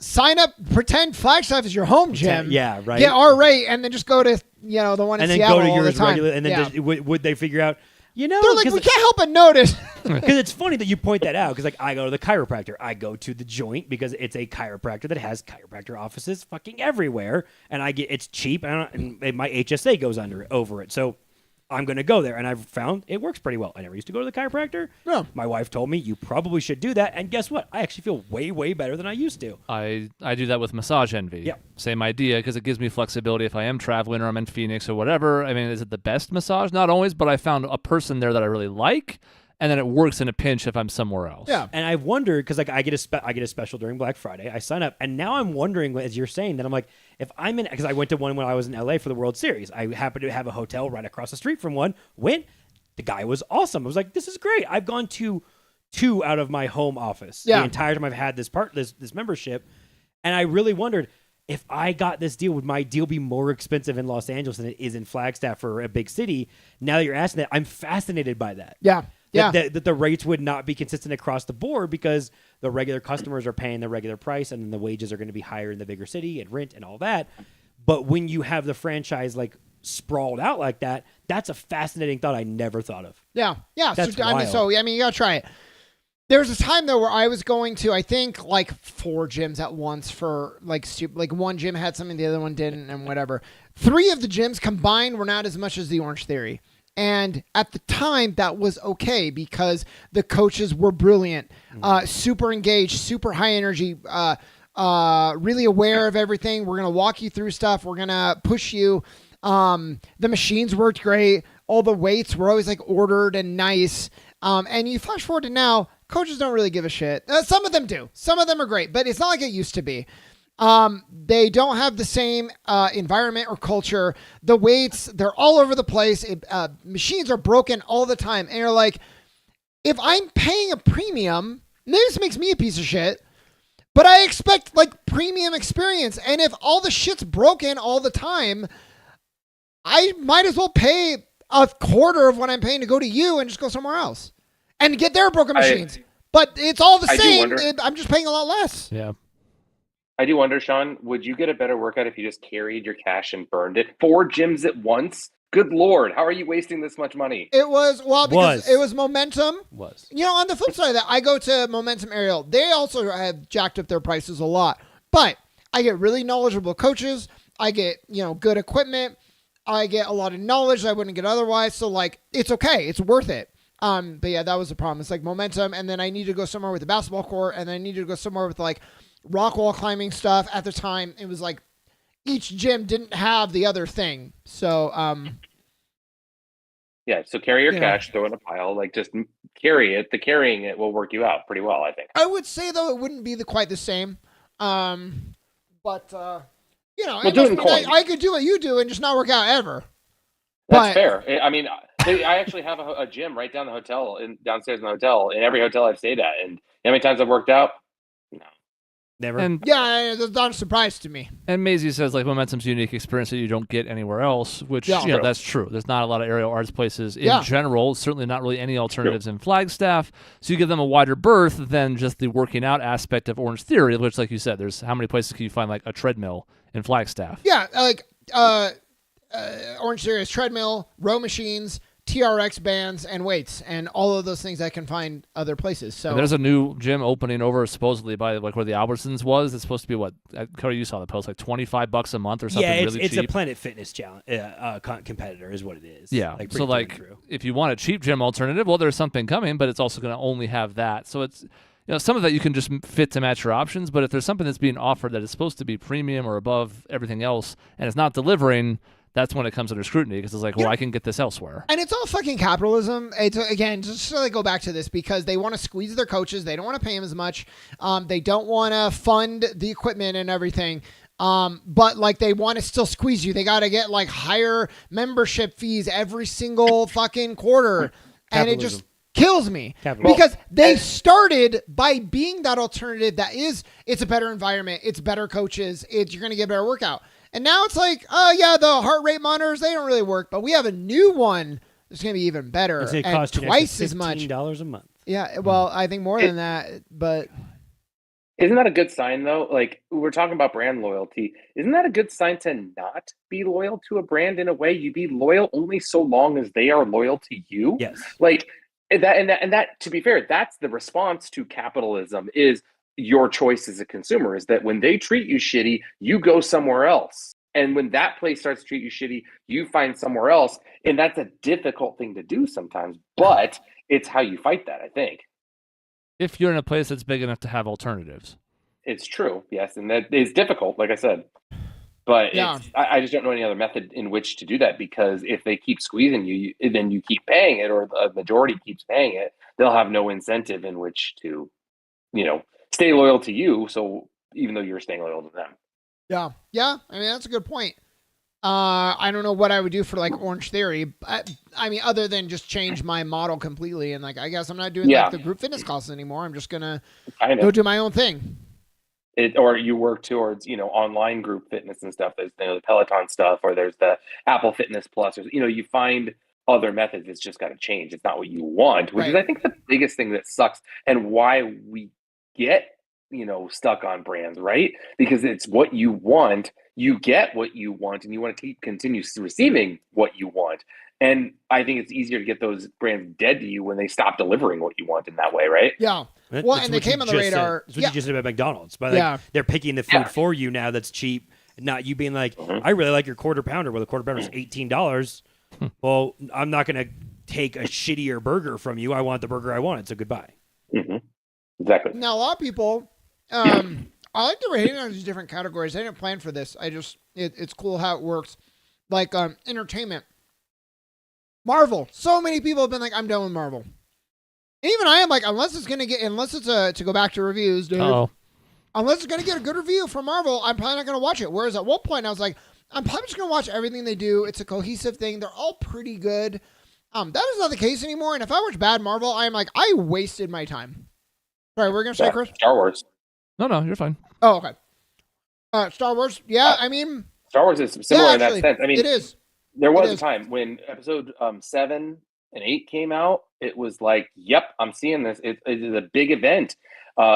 Speaker 3: sign up, pretend Flagstaff is your home gym.
Speaker 4: Yeah, right.
Speaker 3: Get our rate, and then just go to the one in Seattle all the time.
Speaker 4: Regular, and then would they figure out, You know,
Speaker 3: They're like, we can't help but notice.
Speaker 4: Because it's funny that you point that out. Because like I go to the chiropractor, I go to the Joint because it's a chiropractor that has chiropractor offices fucking everywhere, and it's cheap, and my HSA goes over it. So I'm going to go there, and I've found it works pretty well. I never used to go to the chiropractor.
Speaker 3: No.
Speaker 4: My wife told me you probably should do that, and guess what? I actually feel way better than I used to.
Speaker 1: I do that with Massage Envy.
Speaker 4: Yeah.
Speaker 1: Same idea, because it gives me flexibility if I am traveling or I'm in Phoenix or whatever. I mean, is it the best massage? Not always, but I found a person there that I really like, and then it works in a pinch if I'm somewhere else.
Speaker 3: Yeah.
Speaker 4: And I've wondered, because like I get a special during Black Friday. I sign up, and now I'm wondering, as you're saying, that I'm like, if I'm in, because I went to one when I was in LA for the World Series. I happened to have a hotel right across the street from one. Went, the guy was awesome. I was like, this is great. I've gone to 2 out of my home office the entire time I've had this membership, and I really wondered, if I got this deal, would my deal be more expensive in Los Angeles than it is in Flagstaff for a big city? Now that you're asking that, I'm fascinated by that.
Speaker 3: Yeah. Yeah.
Speaker 4: That the rates would not be consistent across the board because the regular customers are paying the regular price, and then the wages are going to be higher in the bigger city and rent and all that. But when you have the franchise like sprawled out like that, that's a fascinating thought I never thought of.
Speaker 3: Yeah. Yeah.
Speaker 4: That's
Speaker 3: So you got to try it. There was a time though where I was going to, I think, like 4 gyms at once for like one gym had something, the other one didn't, and whatever. 3 of the gyms combined were not as much as the Orange Theory. And at the time, that was okay because the coaches were brilliant, super engaged, super high energy, really aware of everything. We're going to walk you through stuff. We're going to push you. The machines worked great. All the weights were always like ordered and nice. And you flash forward to now, coaches don't really give a shit. Some of them do. Some of them are great, but it's not like it used to be. They don't have the same environment or culture. The weights, they're all over the place. Machines are broken all the time. And you're like, if I'm paying a premium, this makes me a piece of shit, but I expect like premium experience. And if all the shit's broken all the time, I might as well pay a quarter of what I'm paying to go to you and just go somewhere else and get their broken machines. But it's all the same. I'm just paying a lot less.
Speaker 1: Yeah.
Speaker 2: I do wonder, Sean, would you get a better workout if you just carried your cash and burned it? 4 gyms at once? Good Lord, how are you wasting this much money?
Speaker 3: It was, because it was Momentum. You know, on the flip side of that, I go to Momentum Aerial. They also have jacked up their prices a lot. But I get really knowledgeable coaches. I get, good equipment. I get a lot of knowledge I wouldn't get otherwise. So, like, it's okay. It's worth it. But yeah, that was the problem. It's like Momentum, and then I need to go somewhere with a basketball court, and then I need to go somewhere with, like, rock wall climbing stuff. At the time, it was like each gym didn't have the other thing. So,
Speaker 2: yeah. So carry your cash, throw it in a pile, like just carry it. The carrying it will work you out pretty well, I think.
Speaker 3: I would say though it wouldn't be quite the same. But
Speaker 2: we'll do it in coins.
Speaker 3: I could do what you do and just not work out ever.
Speaker 2: That's fair. I mean, I actually have a gym right down the hotel, downstairs in the hotel, in every hotel I've stayed at, and how many times I've worked out? No.
Speaker 4: Never.
Speaker 1: And
Speaker 3: that's not a surprise to me.
Speaker 1: And Maisie says like Momentum's a unique experience that you don't get anywhere else, which that's true. There's not a lot of aerial arts places in general. Certainly not really any alternatives in Flagstaff. So you give them a wider berth than just the working out aspect of Orange Theory, which, like you said, there's how many places can you find like a treadmill in Flagstaff?
Speaker 3: Yeah, like Orange Theory is treadmill, row machines, TRX bands, and weights, and all of those things I can find other places. So
Speaker 1: and there's a new gym opening over supposedly by like where the Albertsons was. It's supposed to be what Cody, you saw the post, like $25 a month or something.
Speaker 4: Yeah,
Speaker 1: really
Speaker 4: it's
Speaker 1: cheap.
Speaker 4: A Planet Fitness challenge competitor is what it is.
Speaker 1: Yeah, so like if you want a cheap gym alternative, well, there's something coming, but it's also going to only have that. So it's some of that you can just fit to match your options. But if there's something that's being offered that is supposed to be premium or above everything else, and it's not delivering, that's when it comes under scrutiny because it's like, well, I can get this elsewhere. And
Speaker 3: it's all fucking capitalism. It's again, just to go back to this because they want to squeeze their coaches. They don't want to pay them as much. They don't want to fund the equipment and everything. But like they want to still squeeze you. They got to get like higher membership fees every single fucking quarter. And it just kills me because they started by being that alternative it's a better environment. It's better coaches. You're going to get a better workout. And now it's like, oh, yeah, the heart rate monitors, they don't really work. But we have a new one that's going to be even better and
Speaker 4: cost
Speaker 3: twice as much.
Speaker 4: $15 a month.
Speaker 3: Yeah, well, I think more than that. But
Speaker 2: Isn't that a good sign though? Like we're talking about brand loyalty. Isn't that a good sign to not be loyal to a brand in a way? You be loyal only so long as they are loyal to you.
Speaker 4: Yes.
Speaker 2: Like and that to be fair, that's the response to capitalism is your choice as a consumer is that when they treat you shitty, you go somewhere else. And when that place starts to treat you shitty, you find somewhere else. And that's a difficult thing to do sometimes, but it's how you fight that, I think.
Speaker 1: If you're in a place that's big enough to have alternatives.
Speaker 2: It's true, yes, and that is difficult, like I said. But
Speaker 3: Yeah.
Speaker 2: I just don't know any other method in which to do that because if they keep squeezing you, then you keep paying it, or the majority keeps paying it. They'll have no incentive in which to, stay loyal to you. So even though you're staying loyal to them,
Speaker 3: Yeah. Yeah. I mean, that's a good point. I don't know what I would do for like Orange Theory. I mean, other than just change my model completely and like, I guess I'm not doing like the group fitness classes anymore. I'm just gonna go do my own thing.
Speaker 2: Or you work towards online group fitness and stuff. There's the Peloton stuff, or there's the Apple Fitness Plus, or you find other methods. It's just got to change. It's not what you want, which is I think the biggest thing that sucks and why we get stuck on brands, right? Because it's what you want. You get what you want, and you want to continue receiving what you want. And I think it's easier to get those brands dead to you when they stop delivering what you want in that way, right?
Speaker 3: Yeah. Well, and they came on the radar.
Speaker 4: That's what you just said about McDonald's. But they're picking the food for you now that's cheap, not you being like, I really like your quarter pounder. Well, the quarter pounder is $18. Well, I'm not going to take a shittier burger from you. I want the burger I wanted, so goodbye.
Speaker 2: Mm-hmm. Exactly.
Speaker 3: Now, a lot of people, I like the rating on these different categories. I didn't plan for this. It's cool how it works. Like entertainment. Marvel. So many people have been like, I'm done with Marvel. And even I am like, unless it's to go back to reviews, dude. Unless it's going to get a good review from Marvel, I'm probably not going to watch it. Whereas at one point I was like, I'm probably just going to watch everything they do. It's a cohesive thing. They're all pretty good. That is not the case anymore. And if I watch bad Marvel, I'm like, I wasted my time. Sorry, we're going to say, Chris?
Speaker 2: Star Wars.
Speaker 1: No, you're fine.
Speaker 3: Oh, okay. Star Wars. Yeah, I mean.
Speaker 2: Star Wars is similar in that sense. I mean,
Speaker 3: it is.
Speaker 2: There was a time when episode 7 and 8 came out. It was like, yep, I'm seeing this. It is a big event.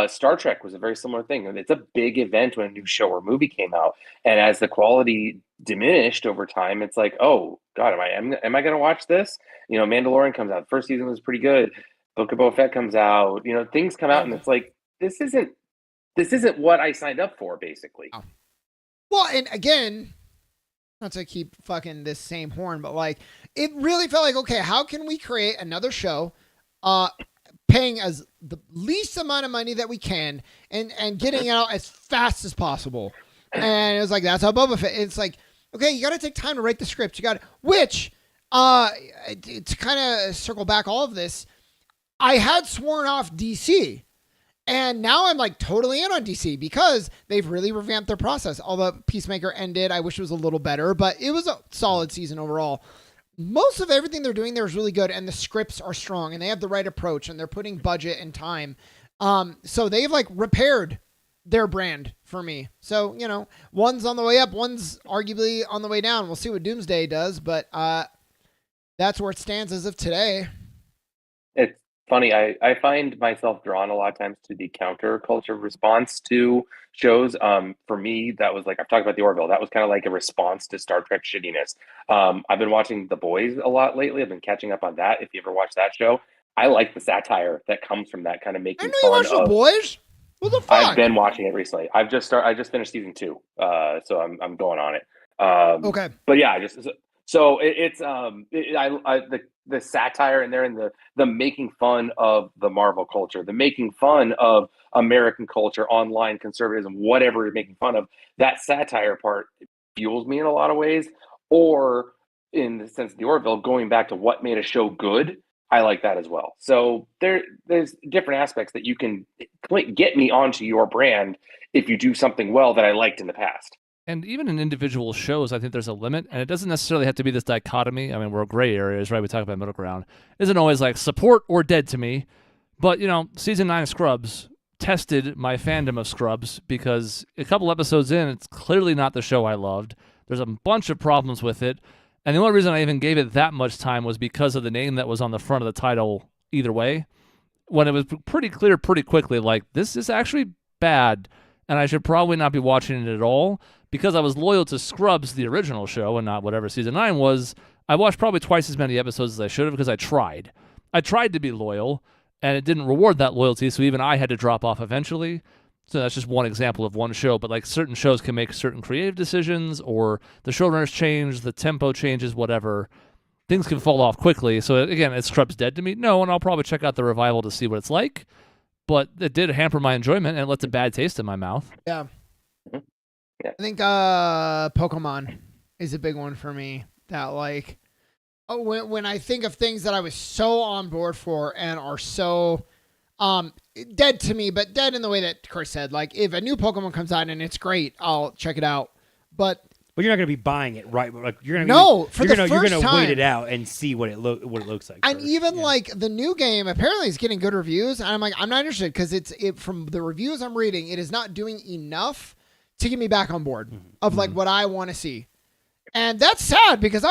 Speaker 2: Star Trek was a very similar thing. And it's a big event when a new show or movie came out. And as the quality diminished over time, it's like, oh, God, am I going to watch this? Mandalorian comes out. The first season was pretty good. Book of Boba Fett comes out. Things come out, and it's like, this isn't what I signed up for, basically.
Speaker 3: Oh. Well, and again, not to keep fucking this same horn, but like it really felt like, okay, how can we create another show paying as the least amount of money that we can and getting it out as fast as possible? And it was like, that's how Boba Fett. It's like, okay, you got to take time to write the script. You got to, which to kind of circle back all of this, I had sworn off DC. And now I'm like totally in on DC because they've really revamped their process. Although Peacemaker ended, I wish it was a little better, but it was a solid season overall. Most of everything they're doing there is really good, and the scripts are strong, and they have the right approach, and they're putting budget and time. So they've like repaired their brand for me. So, one's on the way up, one's arguably on the way down. We'll see what Doomsday does, but that's where it stands as of today.
Speaker 2: It's funny. I find myself drawn a lot of times to the counterculture response to shows. For me, that was like, I've talked about the Orville. That was kind of like a response to Star Trek shittiness. I've been watching The Boys a lot lately. I've been catching up on that. If you ever watch that show, I like the satire that comes from that kind of making fun of.
Speaker 3: I know you watch The Boys. What the fuck?
Speaker 2: I've been watching it recently. I just finished season 2. So I'm going on it.
Speaker 3: Okay.
Speaker 2: But yeah, the satire in there and the making fun of the Marvel culture, the making fun of American culture, online conservatism, whatever you're making fun of, that satire part fuels me in a lot of ways. Or in the sense of the Orville, going back to what made a show good, I like that as well. So there's different aspects that you can get me onto your brand if you do something well that I liked in the past.
Speaker 1: And even in individual shows, I think there's a limit, and it doesn't necessarily have to be this dichotomy. I mean, we're gray areas, right? We talk about middle ground. It isn't always like support or dead to me. But, season 9 of Scrubs tested my fandom of Scrubs because a couple episodes in, it's clearly not the show I loved. There's a bunch of problems with it. And the only reason I even gave it that much time was because of the name that was on the front of the title either way. When it was pretty clear pretty quickly, like, this is actually bad, and I should probably not be watching it at all. Because I was loyal to Scrubs, the original show, and not whatever season 9 was, I watched probably twice as many episodes as I should have because I tried. I tried to be loyal, and it didn't reward that loyalty, so even I had to drop off eventually. So that's just one example of one show, but like certain shows can make certain creative decisions, or the showrunners change, the tempo changes, whatever. Things can fall off quickly. So again, is Scrubs dead to me? No, and I'll probably check out the revival to see what it's like. But it did hamper my enjoyment, and it left a bad taste in my mouth.
Speaker 3: Yeah.
Speaker 2: Yeah.
Speaker 3: I think Pokemon is a big one for me. That like, when I think of things that I was so on board for and are so dead to me, but dead in the way that Chris said. Like, if a new Pokemon comes out and it's great, I'll check it out. But
Speaker 4: you're not going to be buying it, right? Like you're gonna
Speaker 3: you're
Speaker 4: gonna wait it out and see what it looks like.
Speaker 3: And
Speaker 4: first.
Speaker 3: even like the new game, apparently it's getting good reviews, and I'm like, I'm not interested because from the reviews I'm reading, it is not doing enough to get me back on board of like what I want to see. And that's sad because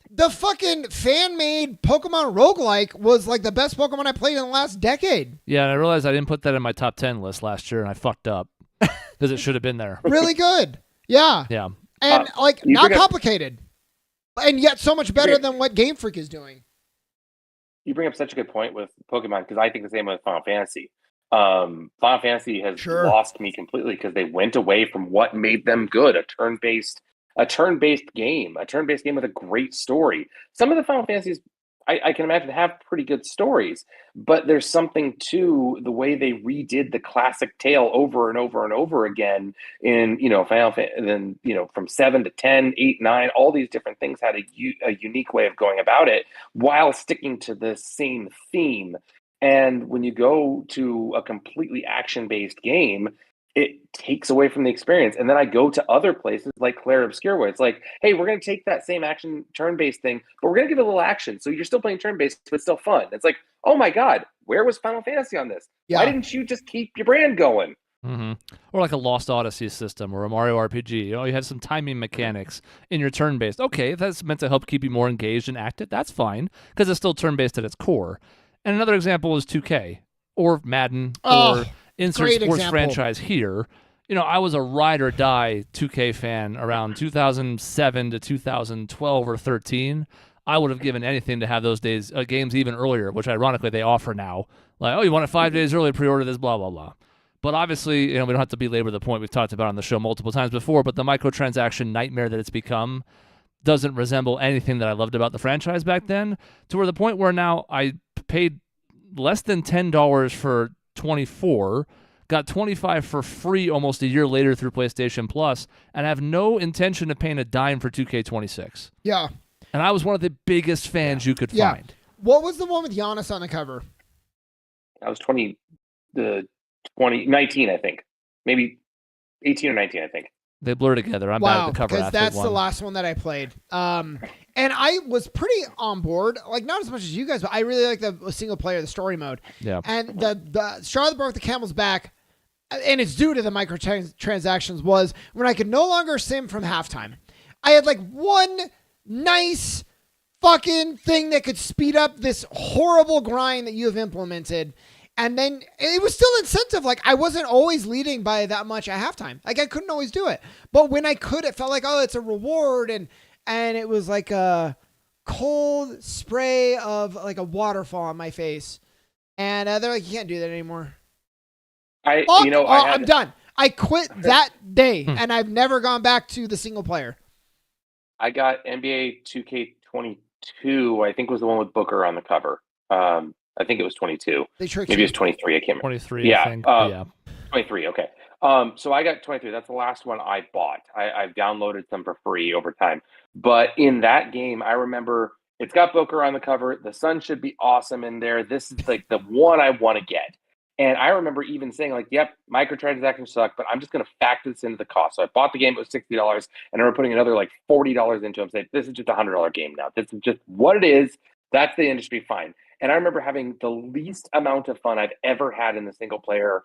Speaker 3: the fucking fan-made Pokemon roguelike was like the best Pokemon I played in the last decade.
Speaker 1: Yeah, and I realized I didn't put that in my top 10 list last year, and I fucked up because it should have been there.
Speaker 3: Really good. Yeah.
Speaker 1: Yeah.
Speaker 3: And like not complicated. And yet so much better than what Game Freak is doing.
Speaker 2: You bring up such a good point with Pokemon because I think the same with Final Fantasy. Final Fantasy has lost me completely because they went away from what made them good, a turn-based game with a great story. Some of the Final Fantasies I can imagine have pretty good stories, but there's something to the way they redid the classic tale over and over and over again in, Final Fantasy, and then, from 7 to 10, 8, 9, all these different things had a unique way of going about it while sticking to the same theme. And when you go to a completely action-based game, it takes away from the experience. And then I go to other places like Clair Obscur, where it's like, hey, we're going to take that same action turn-based thing, but we're going to give it a little action. So you're still playing turn-based, but still fun. It's like, oh my God, where was Final Fantasy on this? Yeah. Why didn't you just keep your brand going?
Speaker 1: Mm-hmm. Or like a Lost Odyssey system or a Mario RPG. You had some timing mechanics in your turn-based. Okay, that's meant to help keep you more engaged and active. That's fine, because it's still turn-based at its core. And another example is 2K or Madden or insert sports franchise here. I was a ride or die 2K fan around 2007 to 2012 or 13. I would have given anything to have those days games even earlier, which ironically they offer now. Like, oh, you want it 5 days early, pre-order this, blah, blah, blah. But obviously, we don't have to belabor the point we've talked about on the show multiple times before, but the microtransaction nightmare that it's become doesn't resemble anything that I loved about the franchise back then, to where the point where now I paid less than $10 for 24, got 25 for free almost a year later through PlayStation Plus, and have no intention of paying a dime for 2K26.
Speaker 3: Yeah.
Speaker 1: And I was one of the biggest fans you could find.
Speaker 3: What was the one with Giannis on the cover?
Speaker 2: That was 2019, I think. Maybe 18 or 19, I think.
Speaker 1: They blur together. I'm bad at the cover
Speaker 3: because that's the last one that I played. And I was pretty on board, like not as much as you guys, but I really like the single player, the story mode. Yeah. And the straw that broke the camel's back, and it's due to the microtransactions, was when I could no longer sim from halftime. I had like one nice fucking thing that could speed up this horrible grind that you have implemented. And then it was still incentive. Like, I wasn't always leading by that much at halftime. Like, I couldn't always do it. But when I could, it felt like, oh, it's a reward. And it was like a cold spray of like a waterfall on my face. And they're like, you can't do that anymore. I'm done. I quit that day. And I've never gone back to the single player.
Speaker 2: I got NBA 2K22, I think was the one with Booker on the cover. I think it was 22. Maybe it was 23. I can't remember.
Speaker 1: 23, I think. Yeah.
Speaker 2: 23, okay. So I got 23. That's the last one I bought. I've downloaded some for free over time. But in that game, I remember it's got Booker on the cover. The sun should be awesome in there. This is like the one I want to get. And I remember even saying like, yep, microtransactions suck, but I'm just going to factor this into the cost. So I bought the game. It was $60. And I remember putting another like $40 into it and saying, this is just a $100 game now. This is just what it is. That's the industry, fine. And I remember having the least amount of fun I've ever had in the single player,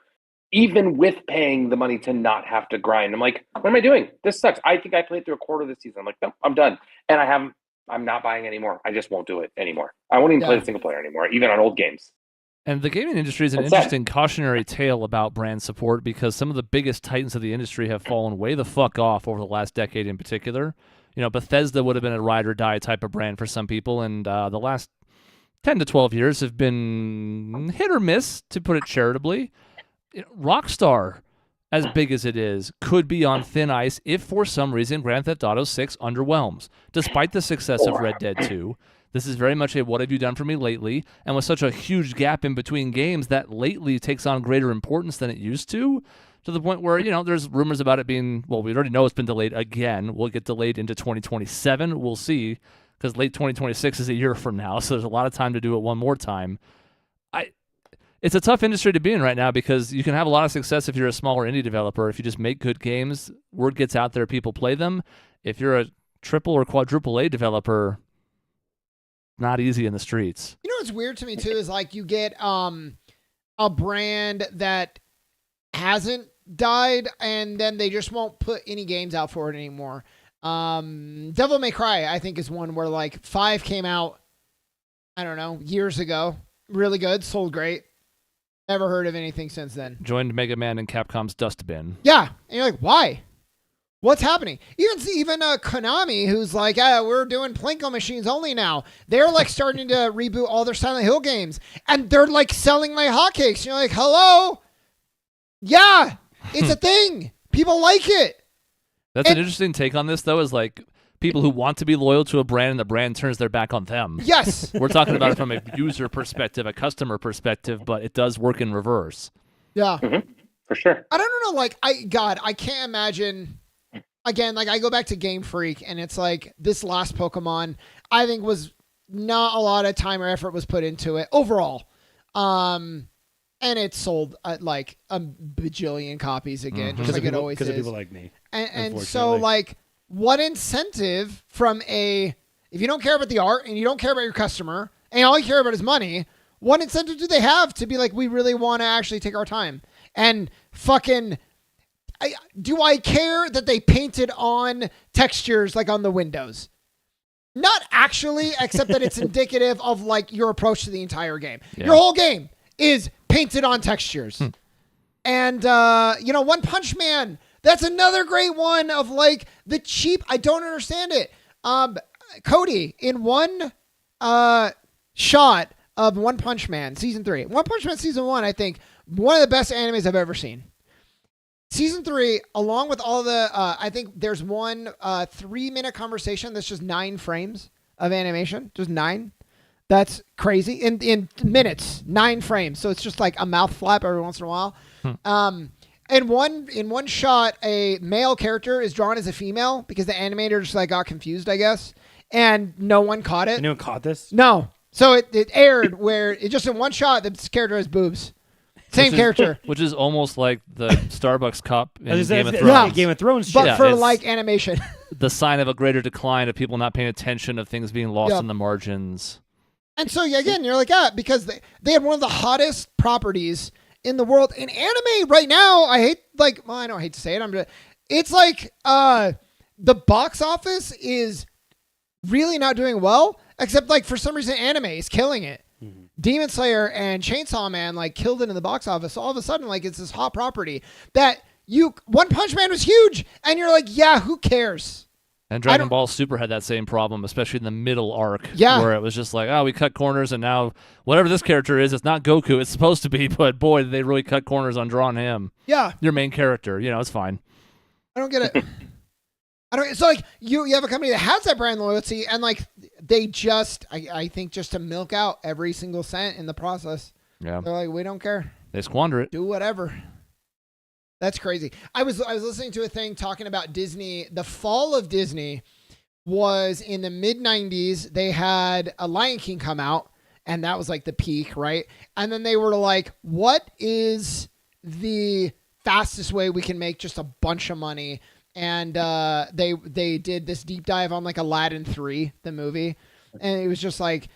Speaker 2: even with paying the money to not have to grind. I'm like, what am I doing? This sucks. I think I played through a quarter of the season. I'm like, no, I'm done. And I'm not buying anymore. I just won't do it anymore. I won't even play the single player anymore, even on old games.
Speaker 1: And the gaming industry is an interesting cautionary tale about brand support because some of the biggest titans of the industry have fallen way the fuck off over the last decade in particular. Bethesda would have been a ride or die type of brand for some people, and the last 10 to 12 years have been hit or miss, to put it charitably. Rockstar, as big as it is, could be on thin ice if for some reason Grand Theft Auto 6 underwhelms. Despite the success of Red Dead 2, this is very much a what have you done for me lately, and with such a huge gap in between games, that lately takes on greater importance than it used to the point where, there's rumors about it being, well, we already know it's been delayed again. Will it get delayed into 2027? We'll see, because late 2026 is a year from now, so there's a lot of time to do it one more time. It's a tough industry to be in right now because you can have a lot of success if you're a smaller indie developer. If you just make good games, word gets out there, people play them. If you're a triple or quadruple A developer, not easy in the streets.
Speaker 3: What's weird to me too is like you get a brand that hasn't died and then they just won't put any games out for it anymore. Devil May Cry, I think, is one where like 5 came out, I don't know, years ago. Really good, sold great. Never heard of anything since then.
Speaker 1: Joined Mega Man in Capcom's dustbin.
Speaker 3: Yeah, and you're like, why? What's happening? Even Konami, who's like, we're doing Plinko machines only now. They're like starting to reboot all their Silent Hill games, and they're like selling like hotcakes. You're like, hello? Yeah, it's a thing. People like it.
Speaker 1: That's an interesting take on this, though, is like people who want to be loyal to a brand and the brand turns their back on them.
Speaker 3: Yes.
Speaker 1: We're talking about it from a user perspective, a customer perspective, but it does work in reverse.
Speaker 3: Yeah.
Speaker 2: Mm-hmm. For sure.
Speaker 3: I don't know, like, I can't imagine, again, like I go back to Game Freak and it's like this last Pokemon, I think was not a lot of time or effort was put into it overall. And it sold like a bajillion copies again, just like it always is.
Speaker 4: Because of people like me.
Speaker 3: And so, like, what incentive from if you don't care about the art and you don't care about your customer and all you care about is money, what incentive do they have to be like, we really want to actually take our time and fucking, do I care that they painted on textures like on the windows? Not actually, except that it's indicative of like your approach to the entire game. Yeah. Your whole game is painted on textures. And, One Punch Man, that's another great one of like the cheap. I don't understand it. Cody, in one shot of One Punch Man season 3, One Punch Man season 1, I think one of the best animes I've ever seen. Season 3, along with all the, I think there's one 3-minute conversation that's just 9 frames of animation, just 9. That's crazy. In minutes, 9 frames. So it's just like a mouth flap every once in a while. In one shot, a male character is drawn as a female because the animator just like got confused, I guess, and no one caught it.
Speaker 4: No one caught this?
Speaker 3: No. So it aired where it just in one shot this character has boobs. Same character.
Speaker 1: Which is almost like the Starbucks cup in Game of Thrones.
Speaker 3: Yeah.
Speaker 4: Game of Thrones shit.
Speaker 3: But for like animation.
Speaker 1: The sign of a greater decline of people not paying attention, of things being lost in the margins.
Speaker 3: And so again, you're like, because they had one of the hottest properties in the world in anime right now. I don't hate to say it. It's like the box office is really not doing well, except like for some reason anime is killing it. Mm-hmm. Demon Slayer and Chainsaw Man like killed it in the box office. So all of a sudden, like it's this hot property that One Punch Man was huge, and you're like, yeah, who cares?
Speaker 1: And Dragon Ball Super had that same problem, especially in the middle arc,
Speaker 3: yeah,
Speaker 1: where it was just like, we cut corners, and now whatever this character is, it's not Goku. It's supposed to be, but boy, did they really cut corners on drawing him.
Speaker 3: Yeah,
Speaker 1: your main character, it's fine.
Speaker 3: I don't get it. So like you have a company that has that brand loyalty, and like they just, I think, just to milk out every single cent in the process.
Speaker 1: Yeah,
Speaker 3: they're like, we don't care.
Speaker 1: They squander it.
Speaker 3: Do whatever. That's crazy. I was listening to a thing talking about Disney. The fall of Disney was in the mid-90s. They had a Lion King come out, and that was like the peak, right? And then they were like, what is the fastest way we can make just a bunch of money? And they did this deep dive on like Aladdin 3, the movie. And it was just like,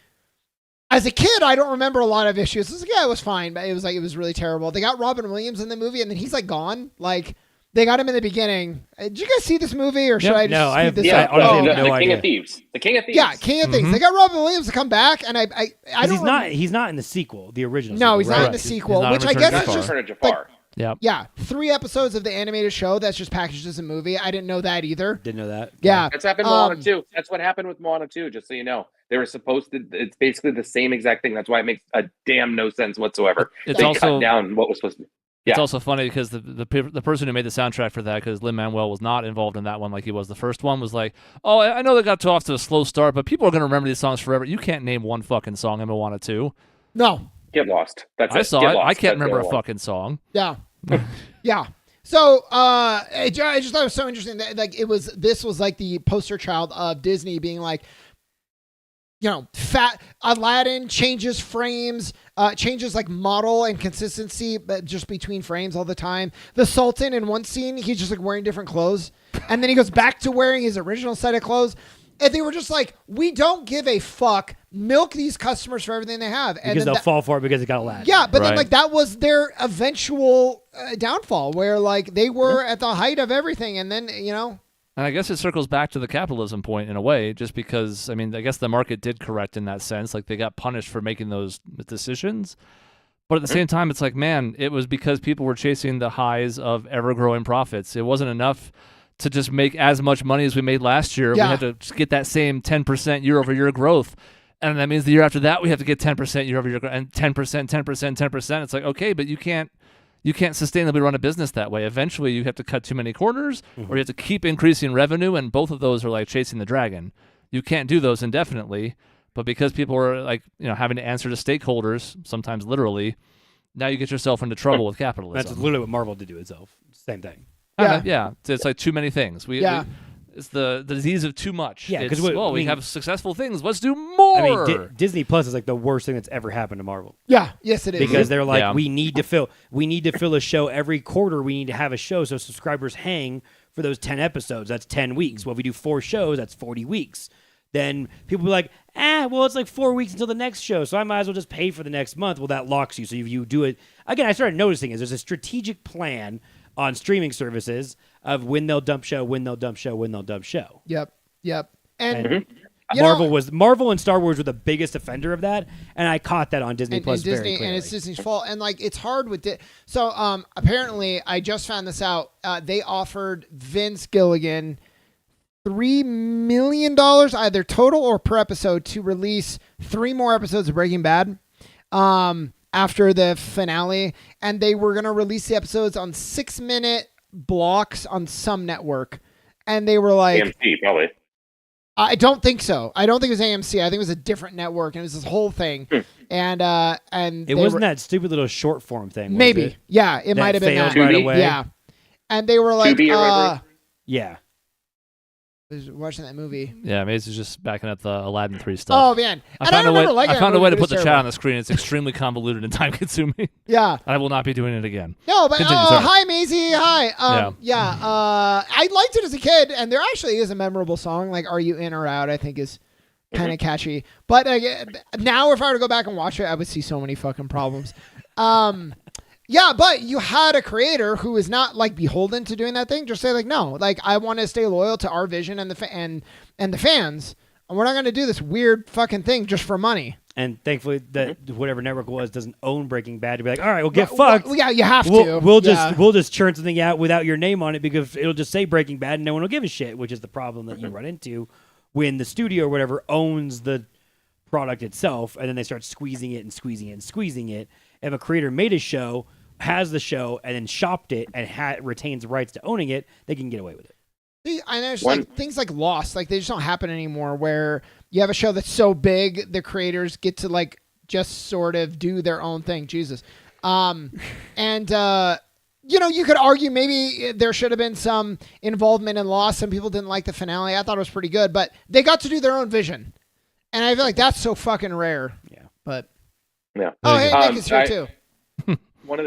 Speaker 3: as a kid, I don't remember a lot of issues. It was like, it was fine, but it was really terrible. They got Robin Williams in the movie, and then he's like gone. Like, They got him in the beginning. Did you guys see this movie, or should I just
Speaker 4: No, I
Speaker 3: speed
Speaker 4: have-
Speaker 3: this
Speaker 4: yeah,
Speaker 3: up?
Speaker 4: honestly,
Speaker 2: the
Speaker 4: no
Speaker 2: King
Speaker 4: idea.
Speaker 2: of Thieves. The King of Thieves.
Speaker 3: Yeah, King of Thieves. They got Robin Williams to come back, and I
Speaker 4: 'Cause
Speaker 3: don't.
Speaker 4: he's not in the sequel, the original.
Speaker 3: No,
Speaker 4: sequel,
Speaker 3: he's not
Speaker 4: right?
Speaker 3: in the
Speaker 1: He's
Speaker 3: sequel,
Speaker 1: not in
Speaker 3: which I
Speaker 1: Return
Speaker 3: guess
Speaker 1: to
Speaker 3: is
Speaker 1: Jafar.
Speaker 3: just
Speaker 2: Return of Jafar.
Speaker 1: Yep.
Speaker 3: yeah, 3 episodes of the animated show that's just packaged as a movie. I didn't know that either.
Speaker 4: Didn't know that.
Speaker 3: Yeah,
Speaker 2: That's happened with Moana 2. That's what happened with Moana 2, just so you know. They were supposed to, it's basically the same exact thing. That's why it makes a damn no sense whatsoever.
Speaker 1: It's
Speaker 2: They
Speaker 1: also
Speaker 2: cut down what was supposed to be.
Speaker 1: It's
Speaker 2: Yeah.
Speaker 1: also funny because the person who made the soundtrack for that, because Lin-Manuel was not involved in that one like he was the first one, was like, oh, I know they got off to a slow start, but people are going to remember these songs forever. You can't name one fucking song in Moana 2.
Speaker 3: no,
Speaker 2: Get lost. That's
Speaker 1: I
Speaker 2: it.
Speaker 1: saw
Speaker 2: Get
Speaker 1: it.
Speaker 2: lost.
Speaker 1: I can't
Speaker 2: That's
Speaker 1: remember
Speaker 2: the
Speaker 1: a
Speaker 2: one.
Speaker 1: fucking song.
Speaker 3: yeah, yeah. So I just thought it was so interesting that like this was like the poster child of Disney being like, you know, fat Aladdin changes frames, changes like model and consistency, but just between frames all the time. The Sultan in one scene, he's just like wearing different clothes, and then he goes back to wearing his original set of clothes. And they were just like, we don't give a fuck. Milk these customers for everything they have, and
Speaker 4: Because
Speaker 3: then
Speaker 4: they'll fall for it because it got Aladdin.
Speaker 3: yeah, but then
Speaker 1: Right.
Speaker 3: like that was their eventual downfall, where like they were at the height of everything, and then you know.
Speaker 1: And I guess it circles back to the capitalism point in a way, just because, I mean, I guess the market did correct in that sense. Like, they got punished for making those decisions. But at the same time, it's like, man, it was because people were chasing the highs of ever-growing profits. It wasn't enough to just make as much money as we made last year.
Speaker 3: Yeah.
Speaker 1: We had to just get that same 10% year-over-year growth. And that means the year after that, we have to get 10% year-over-year growth, and 10%, 10%, 10%. It's like, okay, but you can't sustainably run a business that way. Eventually, you have to cut too many corners, or you have to keep increasing revenue, and both of those are like chasing the dragon. You can't do those indefinitely, but because people are like, you know, having to answer to stakeholders, sometimes literally, now you get yourself into trouble with capitalism.
Speaker 4: That's literally what Marvel did to itself. Same thing.
Speaker 1: Yeah. It's like too many things. It's the disease of too much.
Speaker 4: Yeah, 'cause
Speaker 1: It's,
Speaker 4: I
Speaker 1: we
Speaker 4: mean-
Speaker 1: have successful things. Let's do more.
Speaker 4: I mean, Disney Plus is like the worst thing that's ever happened to Marvel.
Speaker 3: Yeah, yes, it is.
Speaker 4: Because they're like,
Speaker 1: Yeah.
Speaker 4: we need to fill a show every quarter. We need to have a show so subscribers hang for those 10 episodes. That's 10 weeks. Well, if we do 4 shows, that's 40 weeks. Then people be like, well, it's like 4 weeks until the next show, so I might as well just pay for the next month. Well, that locks you. So if you do it again, I started noticing there's a strategic plan on streaming services of when they'll dump show, when they'll dump show, when they'll dump show.
Speaker 3: Yep. And
Speaker 4: And
Speaker 3: you know,
Speaker 4: Marvel and Star Wars were the biggest offender of that, and I caught that on Disney
Speaker 3: and
Speaker 4: Plus
Speaker 3: Disney,
Speaker 4: very clearly.
Speaker 3: and it's Disney's fault. And like it's hard with so apparently I just found this out. They offered Vince Gilligan $3 million either total or per episode to release 3 more episodes of Breaking Bad after the finale, and they were gonna release the episodes on 6-minute blocks on some network, and they were like,
Speaker 2: AMC, probably.
Speaker 3: I don't think so. I don't think it was AMC. I think it was a different network, and it was this whole thing. And
Speaker 4: it wasn't that stupid little short form thing. Was
Speaker 3: maybe,
Speaker 4: it?
Speaker 3: yeah, it might have been
Speaker 4: failed
Speaker 3: that.
Speaker 4: right
Speaker 2: Tubi?
Speaker 4: away.
Speaker 3: Yeah, and they were like,
Speaker 2: Tubi or whatever.
Speaker 4: Yeah.
Speaker 3: I was watching that movie.
Speaker 1: Yeah, Maze is just backing up the Aladdin 3 stuff.
Speaker 3: Oh man, and I remember liking
Speaker 1: I
Speaker 3: that
Speaker 1: found a
Speaker 3: movie,
Speaker 1: way to
Speaker 3: but it
Speaker 1: put the
Speaker 3: was
Speaker 1: chat on
Speaker 3: terrible.
Speaker 1: the screen. It's extremely convoluted and time consuming.
Speaker 3: Yeah.
Speaker 1: I will not be doing it again.
Speaker 3: No, but
Speaker 1: Continue, sorry.
Speaker 3: hi Maisie, hi. I liked it as a kid, and there actually is a memorable song like "Are You In or Out?" I think is kind of catchy. But now, if I were to go back and watch it, I would see so many fucking problems. Yeah, but you had a creator who is not like beholden to doing that thing. Just say like, no, like I want to stay loyal to our vision and the and the fans, and we're not going to do this weird fucking thing just for money.
Speaker 4: And thankfully, that whatever network it was doesn't own Breaking Bad to be like, all right, well, get fucked.
Speaker 3: Well, yeah, you have to.
Speaker 4: We'll
Speaker 3: Yeah.
Speaker 4: just churn something out without your name on it because it'll just say Breaking Bad and no one will give a shit, which is the problem that you run into when the studio or whatever owns the product itself, and then they start squeezing it and squeezing it and squeezing it. If a creator made a show, has the show, and then shopped it and retains rights to owning it, they can get away with it.
Speaker 3: See, I know like things like Lost, like they just don't happen anymore. Where you have a show that's so big, the creators get to like just sort of do their own thing. Jesus, and you know, you could argue maybe there should have been some involvement in Lost. Some people didn't like the finale. I thought it was pretty good, but they got to do their own vision, and I feel like that's so fucking rare.
Speaker 4: Yeah,
Speaker 3: but
Speaker 2: Yeah.
Speaker 3: oh, hey, Nick is here too.
Speaker 2: One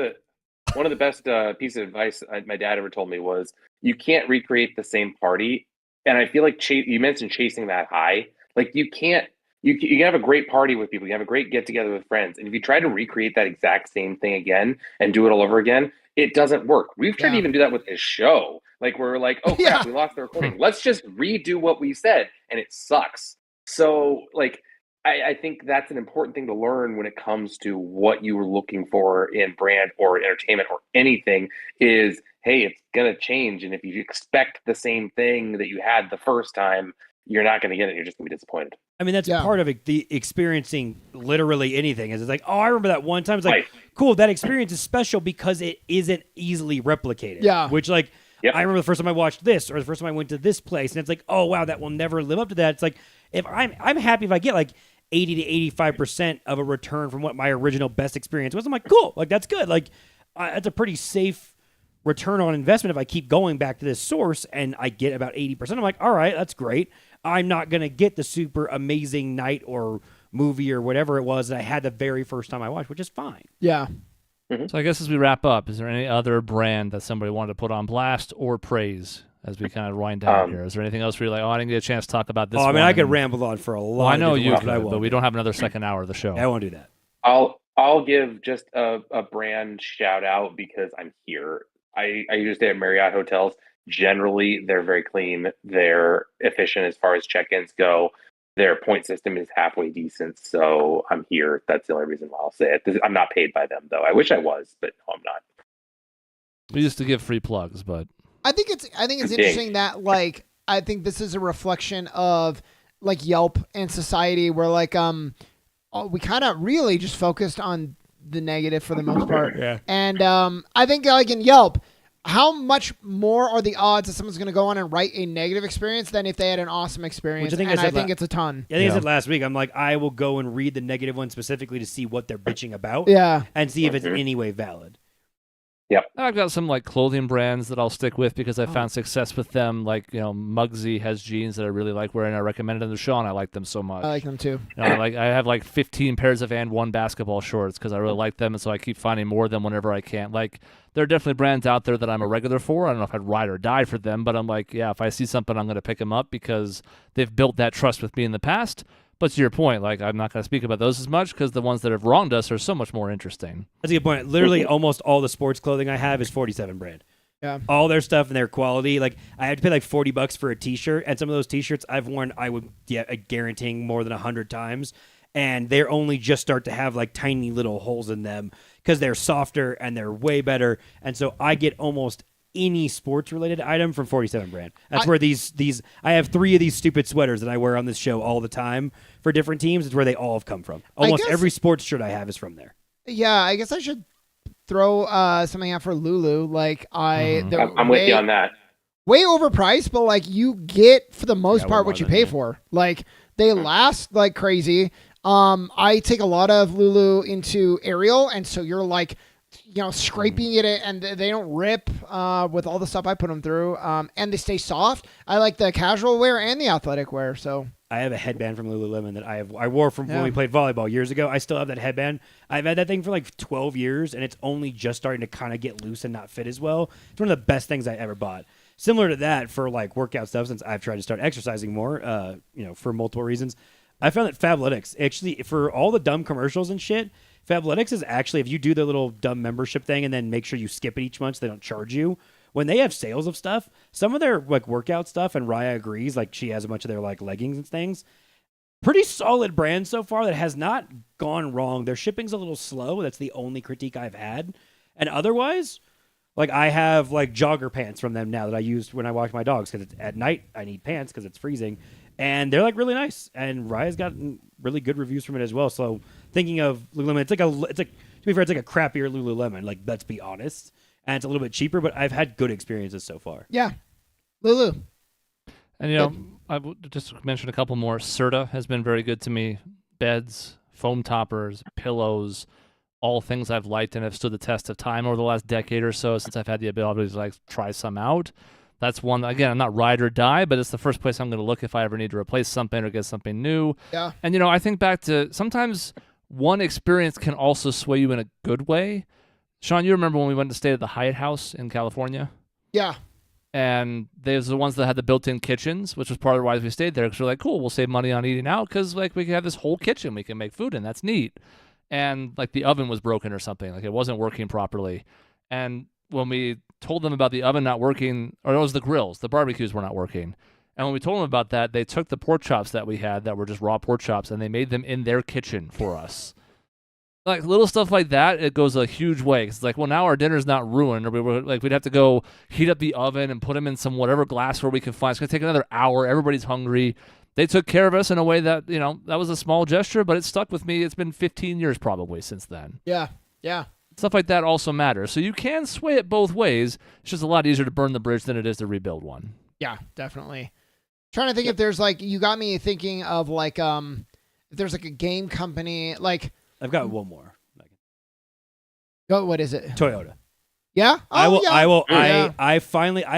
Speaker 2: of the best pieces of advice my dad ever told me was you can't recreate the same party. And I feel like you mentioned chasing that high. Like you can't. You can have a great party with people. You have a great get together with friends, and if you try to recreate that exact same thing again and do it all over again, it doesn't work. We've tried to
Speaker 3: Yeah.
Speaker 2: even do that with this show. Like we're like, oh crap,
Speaker 3: Yeah.
Speaker 2: we lost the recording. Let's just redo what we said, and it sucks. So like, I think that's an important thing to learn when it comes to what you were looking for in brand or entertainment or anything is, hey, it's gonna change, and if you expect the same thing that you had the first time, you're not gonna get it. You're just gonna be disappointed.
Speaker 4: I mean, that's part of it, the experiencing literally anything. Is it's like, oh, I remember that one time. It's like,
Speaker 2: Right.
Speaker 4: cool, that experience is special because it isn't easily replicated.
Speaker 3: Yeah.
Speaker 4: Which, like,
Speaker 2: Yep.
Speaker 4: I remember the first time I watched this, or the first time I went to this place, and it's like, oh wow, that will never live up to that. It's like, if I'm happy if I get like 80 to 85% of a return from what my original best experience was. I'm like, cool, like that's good. Like, that's a pretty safe return on investment if I keep going back to this source and I get about 80%. I'm like, all right, that's great. I'm not going to get the super amazing night or movie or whatever it was that I had the very first time I watched, which is fine.
Speaker 3: Yeah.
Speaker 1: So I guess as we wrap up, is there any other brand that somebody wanted to put on blast or praise as we kind of wind down here? Is there anything else where you're like, oh, I didn't get a chance to talk about this?
Speaker 4: Oh, I mean,
Speaker 1: one
Speaker 4: I could
Speaker 1: and-
Speaker 4: ramble on for a lot.
Speaker 1: Well, I know
Speaker 4: of
Speaker 1: you
Speaker 4: different ones,
Speaker 1: could,
Speaker 4: but
Speaker 1: but we don't have another second hour of the show.
Speaker 4: I won't do that.
Speaker 2: I'll give just a brand shout out because I'm here. I usually stay at Marriott hotels. Generally, they're very clean. They're efficient as far as check-ins go. Their point system is halfway decent, so I'm here. That's the only reason why I'll say it. I'm not paid by them, though. I wish I was, but no, I'm not.
Speaker 1: We used to give free plugs, but
Speaker 3: I think it's interesting that like I think this is a reflection of like Yelp and society where like we kind of really just focused on the negative for the most part.
Speaker 4: Yeah.
Speaker 3: And I think like in Yelp, how much more are the odds that someone's going to go on and write a negative experience than if they had an awesome experience?
Speaker 4: Which I think
Speaker 3: and
Speaker 4: I
Speaker 3: I
Speaker 4: said
Speaker 3: think it's a ton.
Speaker 4: I think
Speaker 1: Yeah.
Speaker 4: I said last week, I'm like, I will go and read the negative one specifically to see what they're bitching about
Speaker 3: Yeah.
Speaker 4: and see if it's in any way valid.
Speaker 1: I've got some like clothing brands that I'll stick with because I found success with them. Like, Muggsy has jeans that I really like wearing. I recommended them to Sean. I like them so much.
Speaker 3: I like them too.
Speaker 1: I have like 15 pairs of and one basketball shorts because I really like them, and so I keep finding more of them whenever I can. Like, there are definitely brands out there that I'm a regular for. I don't know if I'd ride or die for them, but I'm like, yeah, if I see something, I'm going to pick them up because they've built that trust with me in the past. But to your point, like, I'm not going to speak about those as much because the ones that have wronged us are so much more interesting.
Speaker 4: That's a good point. Literally, almost all the sports clothing I have is 47 brand.
Speaker 3: Yeah.
Speaker 4: All their stuff and their quality. Like, I had to pay like $40 for a T-shirt, and some of those T-shirts I've worn, I would guaranteeing more than 100 times, and they're only just start to have like tiny little holes in them because they're softer and they're way better. And so I get almost any sports related item from 47 brand. That's where these I have 3 of these stupid sweaters that I wear on this show all the time for different teams. It's where they all have come from. Almost
Speaker 3: guess-
Speaker 4: every sports shirt I have is from there.
Speaker 3: Yeah, I guess I should throw something out for Lulu. Like they're
Speaker 2: I'm with you on that.
Speaker 3: way overpriced, but like you get for the most
Speaker 4: Yeah,
Speaker 3: part
Speaker 4: way
Speaker 3: what you
Speaker 4: more than
Speaker 3: pay
Speaker 4: that.
Speaker 3: for. Like they last like crazy. I take a lot of Lulu into Ariel, and so you're like, scraping it, and they don't rip with all the stuff I put them through. And they stay soft. I like the casual wear and the athletic wear. So
Speaker 4: I have a headband from Lululemon that I wore from when
Speaker 3: Yeah.
Speaker 4: we played volleyball years ago. I still have that headband. I've had that thing for like 12 years, and it's only just starting to kind of get loose and not fit as well. It's one of the best things I ever bought. Similar to that for like workout stuff, since I've tried to start exercising more, for multiple reasons. I found that Fabletics, actually, for all the dumb commercials and shit, Fabletics is actually, if you do the little dumb membership thing and then make sure you skip it each month so they don't charge you, when they have sales of stuff, some of their like workout stuff, and Raya agrees, like she has a bunch of their like leggings and things, pretty solid brand so far that has not gone wrong. Their shipping's a little slow. That's the only critique I've had. And otherwise, like I have like jogger pants from them now that I use when I walk my dogs because at night I need pants because it's freezing. And they're like really nice. And Raya's gotten really good reviews from it as well. So thinking of Lululemon, it's like to be fair, it's like a crappier Lululemon. Like, let's be honest. And it's a little bit cheaper, but I've had good experiences so far.
Speaker 3: yeah, Lulu.
Speaker 1: And I would just mention a couple more. Serta has been very good to me. Beds, foam toppers, pillows, all things I've liked and have stood the test of time over the last decade or so since I've had the ability to like try some out. That's one, again, I'm not ride or die, but it's the first place I'm going to look if I ever need to replace something or get something new.
Speaker 3: Yeah.
Speaker 1: And, I think back to sometimes one experience can also sway you in a good way. Sean, you remember when we went to stay at the Hyatt House in California?
Speaker 3: Yeah.
Speaker 1: And there's the ones that had the built-in kitchens, which was part of the why we stayed there, because we're like, cool, we'll save money on eating out because like we can have this whole kitchen we can make food in. That's neat. And like the oven was broken or something. Like it wasn't working properly. And when we told them about the oven not working, or it was the grills, the barbecues were not working. And when we told them about that, they took the pork chops that we had that were just raw pork chops, and they made them in their kitchen for us. Like little stuff like that, it goes a huge way. It's like, well, now our dinner's not ruined, or we'd have to go heat up the oven and put them in some whatever glassware we can find. It's gonna take another hour. Everybody's hungry. They took care of us in a way that, that was a small gesture, but it stuck with me. It's been 15 years probably since then.
Speaker 3: Yeah. Yeah.
Speaker 1: Stuff like that also matters. So you can sway it both ways. It's just a lot easier to burn the bridge than it is to rebuild one.
Speaker 3: Yeah, definitely. Trying to think if there's like, you got me thinking of like, if there's like a game company, like.
Speaker 4: I've got one more.
Speaker 3: Oh, what is it?
Speaker 4: Toyota.
Speaker 3: Yeah? Oh, yeah.
Speaker 4: I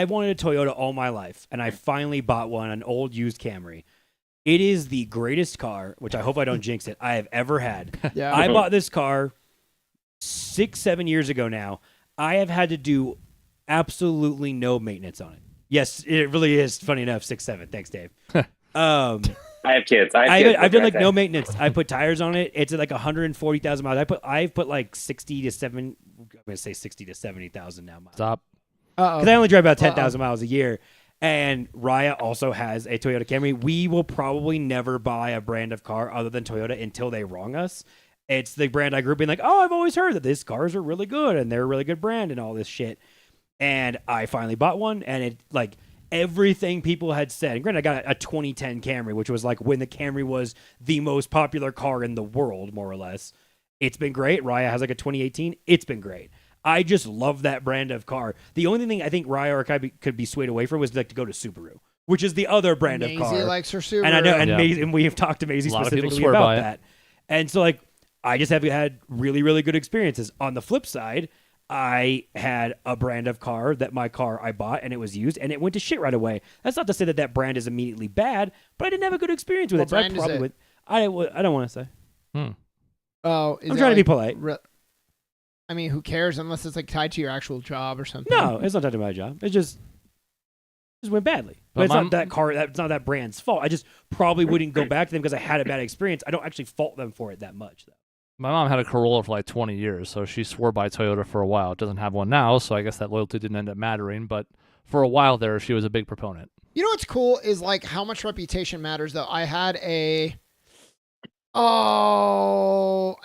Speaker 4: wanted a Toyota all my life, and I finally bought one, an old used Camry. It is the greatest car, which I hope I don't jinx it, I have ever had.
Speaker 3: Yeah.
Speaker 4: I bought this car 6-7 years ago now. I have had to do absolutely no maintenance on it. Yes, it really is, funny enough, 6-7. Thanks, Dave.
Speaker 2: I have kids.
Speaker 4: I've done like no maintenance. I put tires on it. It's at like 140,000 miles. I've put like 60 to 70. I'm gonna say 60 to 70,000 now.
Speaker 1: Stop.
Speaker 4: Because I only drive about 10,000 miles a year. And Raya also has a Toyota Camry. We will probably never buy a brand of car other than Toyota until they wrong us. It's the brand I grew up being like, oh, I've always heard that these cars are really good and they're a really good brand and all this shit. And I finally bought one, and it like. Everything people had said. And granted, I got a 2010 Camry, which was like when the Camry was the most popular car in the world, more or less. It's been great. Raya has like a 2018. It's been great. I just love that brand of car. The only thing I think Raya or could be swayed away from was like to go to Subaru, which is the other brand of car.
Speaker 3: Maisie likes her Subaru.
Speaker 4: And I know, and we have talked to Maisie specifically about that. And so like, I just have had really, really good experiences. On the flip side, I had a brand of car that my car I bought, and it was used, and it went to shit right away. That's not to say that that brand is immediately bad, but I didn't have a good experience with
Speaker 3: What
Speaker 4: it. So I
Speaker 3: brand is
Speaker 4: probably
Speaker 3: it?
Speaker 4: I don't want to say.
Speaker 3: Oh,
Speaker 4: I'm trying to be polite.
Speaker 3: I mean, who cares unless it's like tied to your actual job or something?
Speaker 4: No, it's not tied to my job. It just went badly. But it's not that car. That's not that brand's fault. I just probably wouldn't go back to them because I had a bad experience. I don't actually fault them for it that much, though.
Speaker 1: My mom had a Corolla for like 20 years, so she swore by Toyota for a while. Doesn't have one now, so I guess that loyalty didn't end up mattering. But for a while there, she was a big proponent.
Speaker 3: You know what's cool is like how much reputation matters, though. I had it was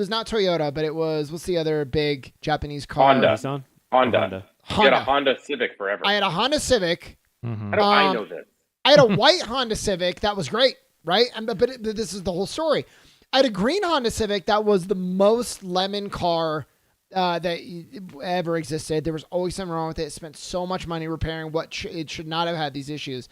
Speaker 3: not Toyota, but it was, what's the other big Japanese car?
Speaker 2: Honda. You had a Honda Civic forever.
Speaker 3: I had a Honda Civic.
Speaker 1: Mm-hmm.
Speaker 2: How do I know this?
Speaker 3: I had a white Honda Civic that was great, right? But this is the whole story. I had a green Honda Civic that was the most lemon car that ever existed. There was always something wrong with it. Spent so much money repairing it should not have had these issues.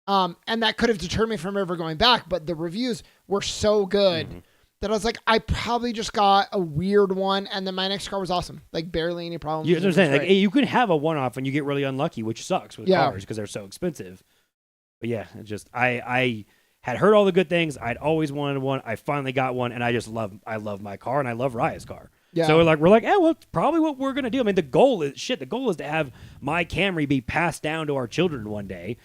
Speaker 3: And that could have deterred me from ever going back. But the reviews were so good that I was like, I probably just got a weird one. And then my next car was awesome. Like barely any problems.
Speaker 4: You know what I'm saying? Like, you could have a one-off and you get really unlucky, which sucks with cars because they're so expensive. But yeah, it just I had heard all the good things. I'd always wanted one. I finally got one, and I love my car, and I love Raya's car. Yeah. So we're like, well, it's probably what we're gonna do. I mean, the goal is to have my Camry be passed down to our children one day,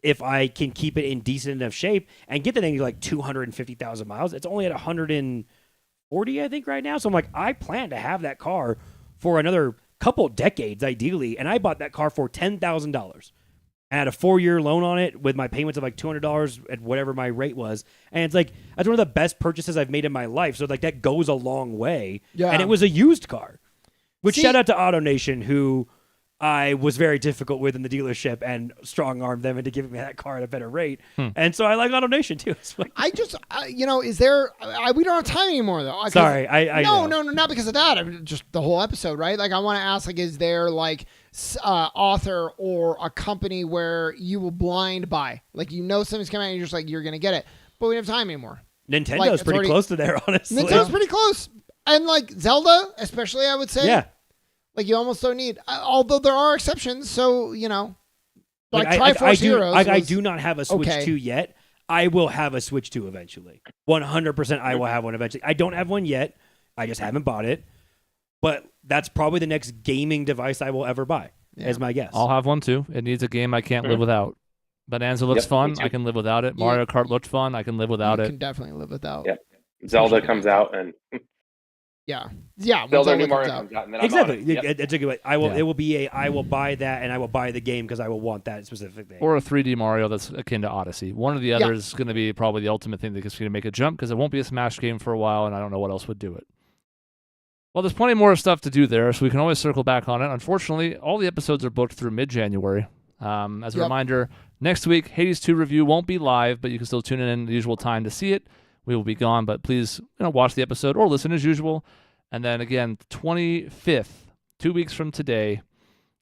Speaker 4: if I can keep it in decent enough shape and get the thing to like 250,000 miles. It's only at 140, I think, right now. So I'm like, I plan to have that car for another couple decades, ideally. And I bought that car for $10,000. I had a 4-year loan on it with my payments of like $200 at whatever my rate was. And it's like, that's one of the best purchases I've made in my life. So like that goes a long way. Yeah. And it was a used car. Which shout out to AutoNation, who I was very difficult with in the dealership and strong-armed them into giving me that car at a better rate. And so I like AutoNation too.
Speaker 3: I just, is there, we don't have time anymore though.
Speaker 4: Sorry.
Speaker 3: No, not because of that. I mean, just the whole episode, right? Like I want to ask, like, is there like author or a company where you will blind buy? Like, something's coming out and you're just like, you're going to get it. But we don't have time anymore.
Speaker 4: Nintendo's pretty close to there, honestly.
Speaker 3: Nintendo's pretty close. And like Zelda, especially, I would say.
Speaker 4: Yeah.
Speaker 3: Like, you almost don't need, although there are exceptions. So, like
Speaker 4: Triforce Heroes. I do not have a Switch 2 yet. I will have a Switch 2 eventually. 100% I will have one eventually. I don't have one yet. I just haven't bought it. But that's probably the next gaming device I will ever buy, is my guess.
Speaker 1: I'll have one too. It needs a game I can't live without. Bonanza looks fun. I can live without it. Mario Kart looked fun. I can live without it.
Speaker 3: You can definitely live without.
Speaker 2: Yeah. Zelda comes out and
Speaker 3: Yeah.
Speaker 2: Build
Speaker 3: once
Speaker 2: our
Speaker 3: all
Speaker 2: new
Speaker 3: that
Speaker 2: Mario
Speaker 3: comes out.
Speaker 2: comes out, and then I'm on
Speaker 4: Exactly.
Speaker 2: it. Yep.
Speaker 4: It's a good way. I will.
Speaker 1: Yeah.
Speaker 4: It will be I will buy that, and I will buy the game because I will want that specific thing.
Speaker 1: Or a 3D Mario that's akin to Odyssey. One or the other is going to be probably the ultimate thing that's going to make a jump because it won't be a Smash game for a while, and I don't know what else would do it. Well, there's plenty more stuff to do there, so we can always circle back on it. Unfortunately, all the episodes are booked through mid-January. As a reminder, next week, Hades 2 review won't be live, but you can still tune in the usual time to see it. We will be gone, but please watch the episode or listen as usual. And then again, 25th, 2 weeks from today,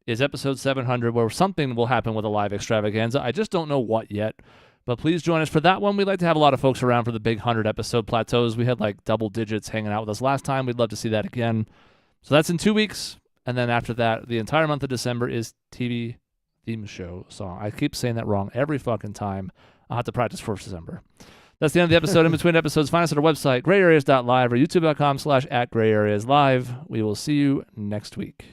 Speaker 1: is episode 700, where something will happen with a live extravaganza. I just don't know what yet, but please join us for that one. We'd like to have a lot of folks around for the big 100-episode plateaus. We had like double digits hanging out with us last time. We'd love to see that again. So that's in 2 weeks. And then after that, the entire month of December is TV theme show song. I keep saying that wrong every fucking time. I'll have to practice for December. That's the end of the episode. In between episodes, find us at our website, grayareas.live or youtube.com/@grayareaslive. We will see you next week.